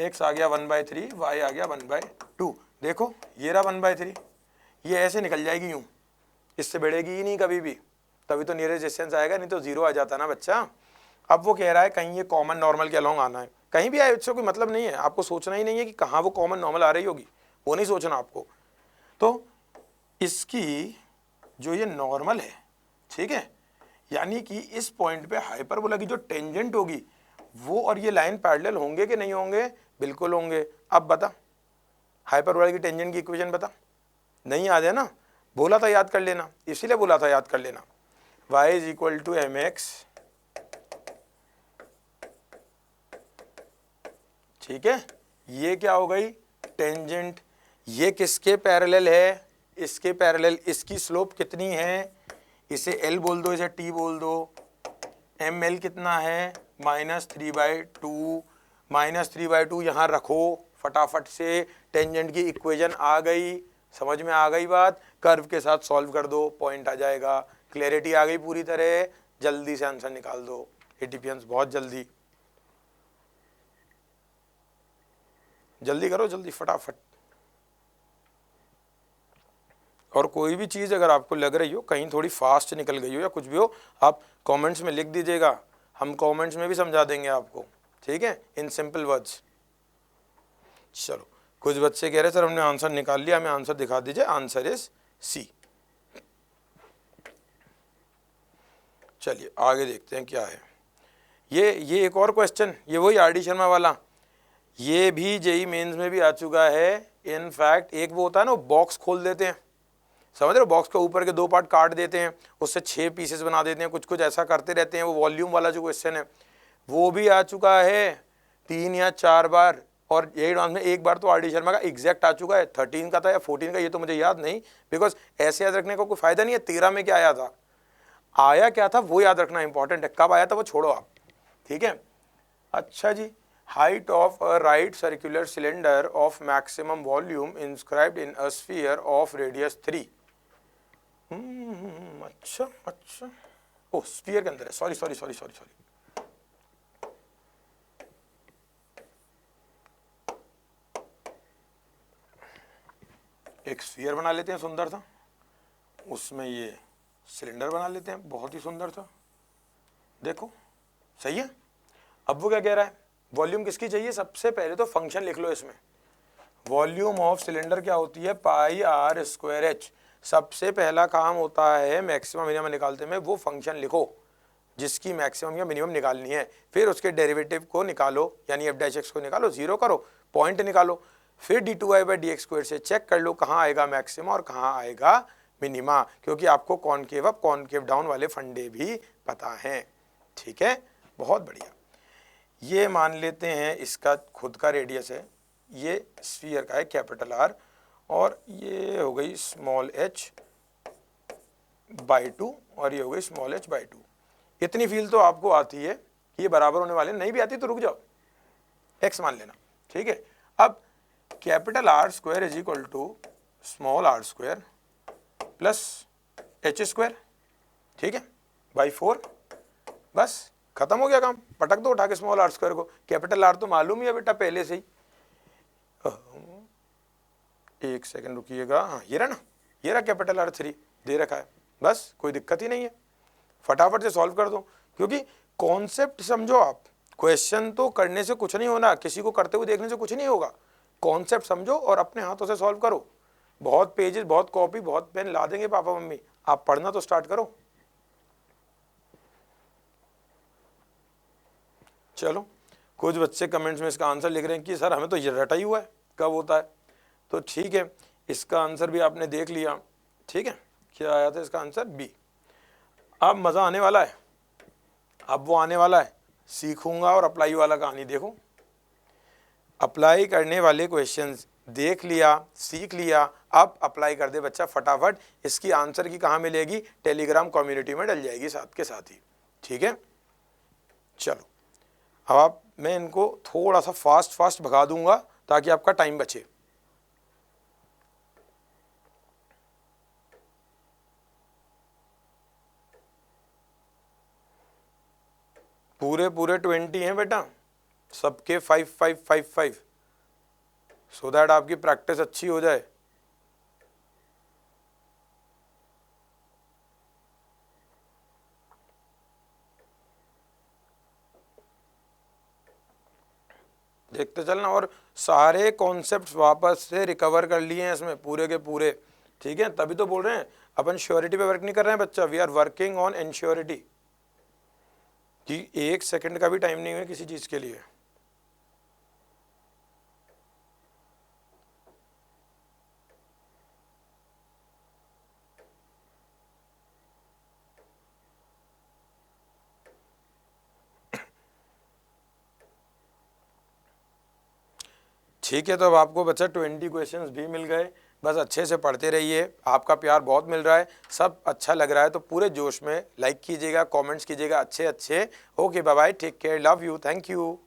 x आ गया 1/3, y आ गया 1/2। देखो ये रहा 1/3, ये ऐसे निकल जाएगी यूं, इससे बढ़ेगी ही नहीं कभी भी, तभी तो नियरेस्ट डिस्टेंस आएगा, नहीं तो 0 आ जाता ना बच्चा। अब वो कह रहा है कहीं ये कॉमन नॉर्मल के अलोंग आना है, कहीं भी आए इससे कोई मतलब नहीं है, आपको सोचना ही नहीं है कि कहाँ वो कॉमन नॉर्मल आ रही होगी, वो नहीं सोचना आपको। तो इसकी जो ये नॉर्मल है, ठीक है, यानी कि इस पॉइंट पे हाइपरबोला की जो टेंजेंट होगी वो और ये लाइन पैरेलल होंगे कि नहीं होंगे, बिल्कुल होंगे। अब बता हाइपरबोला की टेंजेंट की इक्वेशन बता, नहीं याद है ना, बोला था याद कर लेना, इसीलिए बोला था याद कर लेना। y = mx, ठीक है, ये क्या हो गई टेंजेंट, ये किसके पैरेलल है, इसके पैरेलल। इसकी स्लोप कितनी है, इसे L बोल दो, इसे T बोल दो। ML कितना है, -3/2, -3/2 यहाँ रखो फटाफट से, टेंजेंट की इक्वेशन आ गई, समझ में आ गई बात। कर्व के साथ सॉल्व कर दो, पॉइंट आ जाएगा, क्लैरिटी आ गई पूरी तरह, जल्दी से आंसर निकाल दो एटीपियंस, बहुत जल्दी जल्दी करो, जल्दी फटाफट। और कोई भी चीज़ अगर आपको लग रही हो कहीं थोड़ी फास्ट निकल गई हो या कुछ भी हो, आप कमेंट्स में लिख दीजिएगा, हम कमेंट्स में भी समझा देंगे आपको, ठीक है, इन सिंपल वर्ड्स। चलो, कुछ बच्चे कह रहे सर हमने आंसर निकाल लिया, हमें आंसर दिखा दीजिए, आंसर इज सी। चलिए आगे देखते हैं क्या है। ये एक और क्वेश्चन, ये वही आर डी शर्मा वाला, ये भी जेई मेंस में भी आ चुका है। इनफैक्ट एक वो होता है ना, बॉक्स खोल देते हैं, समझ रहे हो, बॉक्स के ऊपर के 2 पार्ट काट देते हैं, उससे 6 पीसेस बना देते हैं, कुछ कुछ ऐसा करते रहते हैं। वो वॉल्यूम वाला जो क्वेश्चन है वो भी आ चुका है 3 या 4 बार, और यही डांस में एक बार तो आर डी शर्मा का एग्जैक्ट आ चुका है, 13 का था या 14 का, ये तो मुझे याद नहीं, बिकॉज ऐसे याद रखने का कोई फायदा नहीं है। 13 में क्या आया था, आया क्या था वो याद रखना इंपॉर्टेंट है, कब आया था वो छोड़ो आप, ठीक है। अच्छा जी, height of a right circular cylinder of maximum volume inscribed in a sphere of radius 3। अच्छा अच्छा, ओ स्फीयर के अंदर है, सॉरी। एक स्फीयर बना लेते हैं सुंदर सा, उसमें ये सिलेंडर बना लेते हैं बहुत ही सुंदर सा, देखो सही है। अब वो क्या कह रहा है, वॉल्यूम किसकी चाहिए, सबसे पहले तो फंक्शन लिख लो इसमें। वॉल्यूम ऑफ सिलेंडर क्या होती है, πr²h। सबसे पहला काम होता है मैक्सिमम मिनिमम निकालते में, वो फंक्शन लिखो जिसकी मैक्सिमम या मिनिमम निकालनी है, फिर उसके डेरिवेटिव को निकालो, यानी f' को निकालो, 0 करो, पॉइंट निकालो, फिर d2y/dx² से चेक कर लो कहाँ आएगा मैक्सिमम और कहाँ आएगा मिनिमा, क्योंकि आपको कॉनकेव अप कॉनकेव डाउन वाले फंडे भी पता हैं, ठीक है, बहुत बढ़िया। ये मान लेते हैं इसका खुद का रेडियस है, ये स्फीयर का है कैपिटल आर, और ये हो गई स्मॉल एच बाई 2 और ये हो गई स्मॉल एच बाई 2। इतनी फील तो आपको आती है कि ये बराबर होने वाले, नहीं भी आती तो रुक जाओ, एक्स मान लेना, ठीक है। अब capital R square is equal to small r square plus h square, ठीक है, बाई 4। बस खत्म हो गया काम, पटक दो उठा के स्मॉल आर स्क्वायर को। कैपिटल आर तो मालूम ही है बेटा पहले से ही। एक सेकंड रुकिएगा, हाँ ये रहा ना, ये रहा कैपिटल आर 3 दे रखा है, बस कोई दिक्कत ही नहीं है, फटाफट से सॉल्व कर दो। क्योंकि कॉन्सेप्ट समझो आप, क्वेश्चन तो करने से कुछ नहीं होना, किसी को करते हुए देखने से कुछ नहीं होगा। कॉन्सेप्ट समझो और अपने हाथों से सॉल्व करो। बहुत पेजेस, बहुत कॉपी, बहुत पेन ला देंगे पापा मम्मी, आप पढ़ना तो स्टार्ट करो। चलो, कुछ बच्चे कमेंट्स में इसका आंसर लिख रहे हैं कि सर हमें तो ये रटा ही हुआ है, कब होता है। तो ठीक है, इसका आंसर भी आपने देख लिया, ठीक है, क्या आया था इसका आंसर बी। अब मज़ा आने वाला है, अब वो आने वाला है, सीखूंगा और अप्लाई वाला कहानी देखो। अप्लाई करने वाले क्वेश्चंस देख लिया, सीख लिया, अब अप्लाई कर दे बच्चा फटाफट। इसकी आंसर की कहाँ मिलेगी, टेलीग्राम कम्युनिटी में डल जाएगी साथ के साथ ही, ठीक है। चलो अब मैं इनको थोड़ा सा फास्ट भगा दूंगा ताकि आपका टाइम बचे। पूरे 20 हैं बेटा, सबके 5 सो दैट आपकी प्रैक्टिस अच्छी हो जाए। देखते चलना, और सारे कॉन्सेप्ट्स वापस से रिकवर कर लिए हैं इसमें पूरे के पूरे, ठीक है। तभी तो बोल रहे हैं अपन श्योरिटी पे वर्क नहीं कर रहे हैं बच्चा, वी आर वर्किंग ऑन इनश्योरिटी, कि 1 सेकंड का भी टाइम नहीं है किसी चीज़ के लिए। ठीक है, तो अब आपको बच्चा 20 क्वेश्चंस भी मिल गए। बस अच्छे से पढ़ते रहिए, आपका प्यार बहुत मिल रहा है, सब अच्छा लग रहा है तो पूरे जोश में लाइक कीजिएगा, कमेंट्स कीजिएगा अच्छे अच्छे। Okay bye bye, take care, love you, thank you.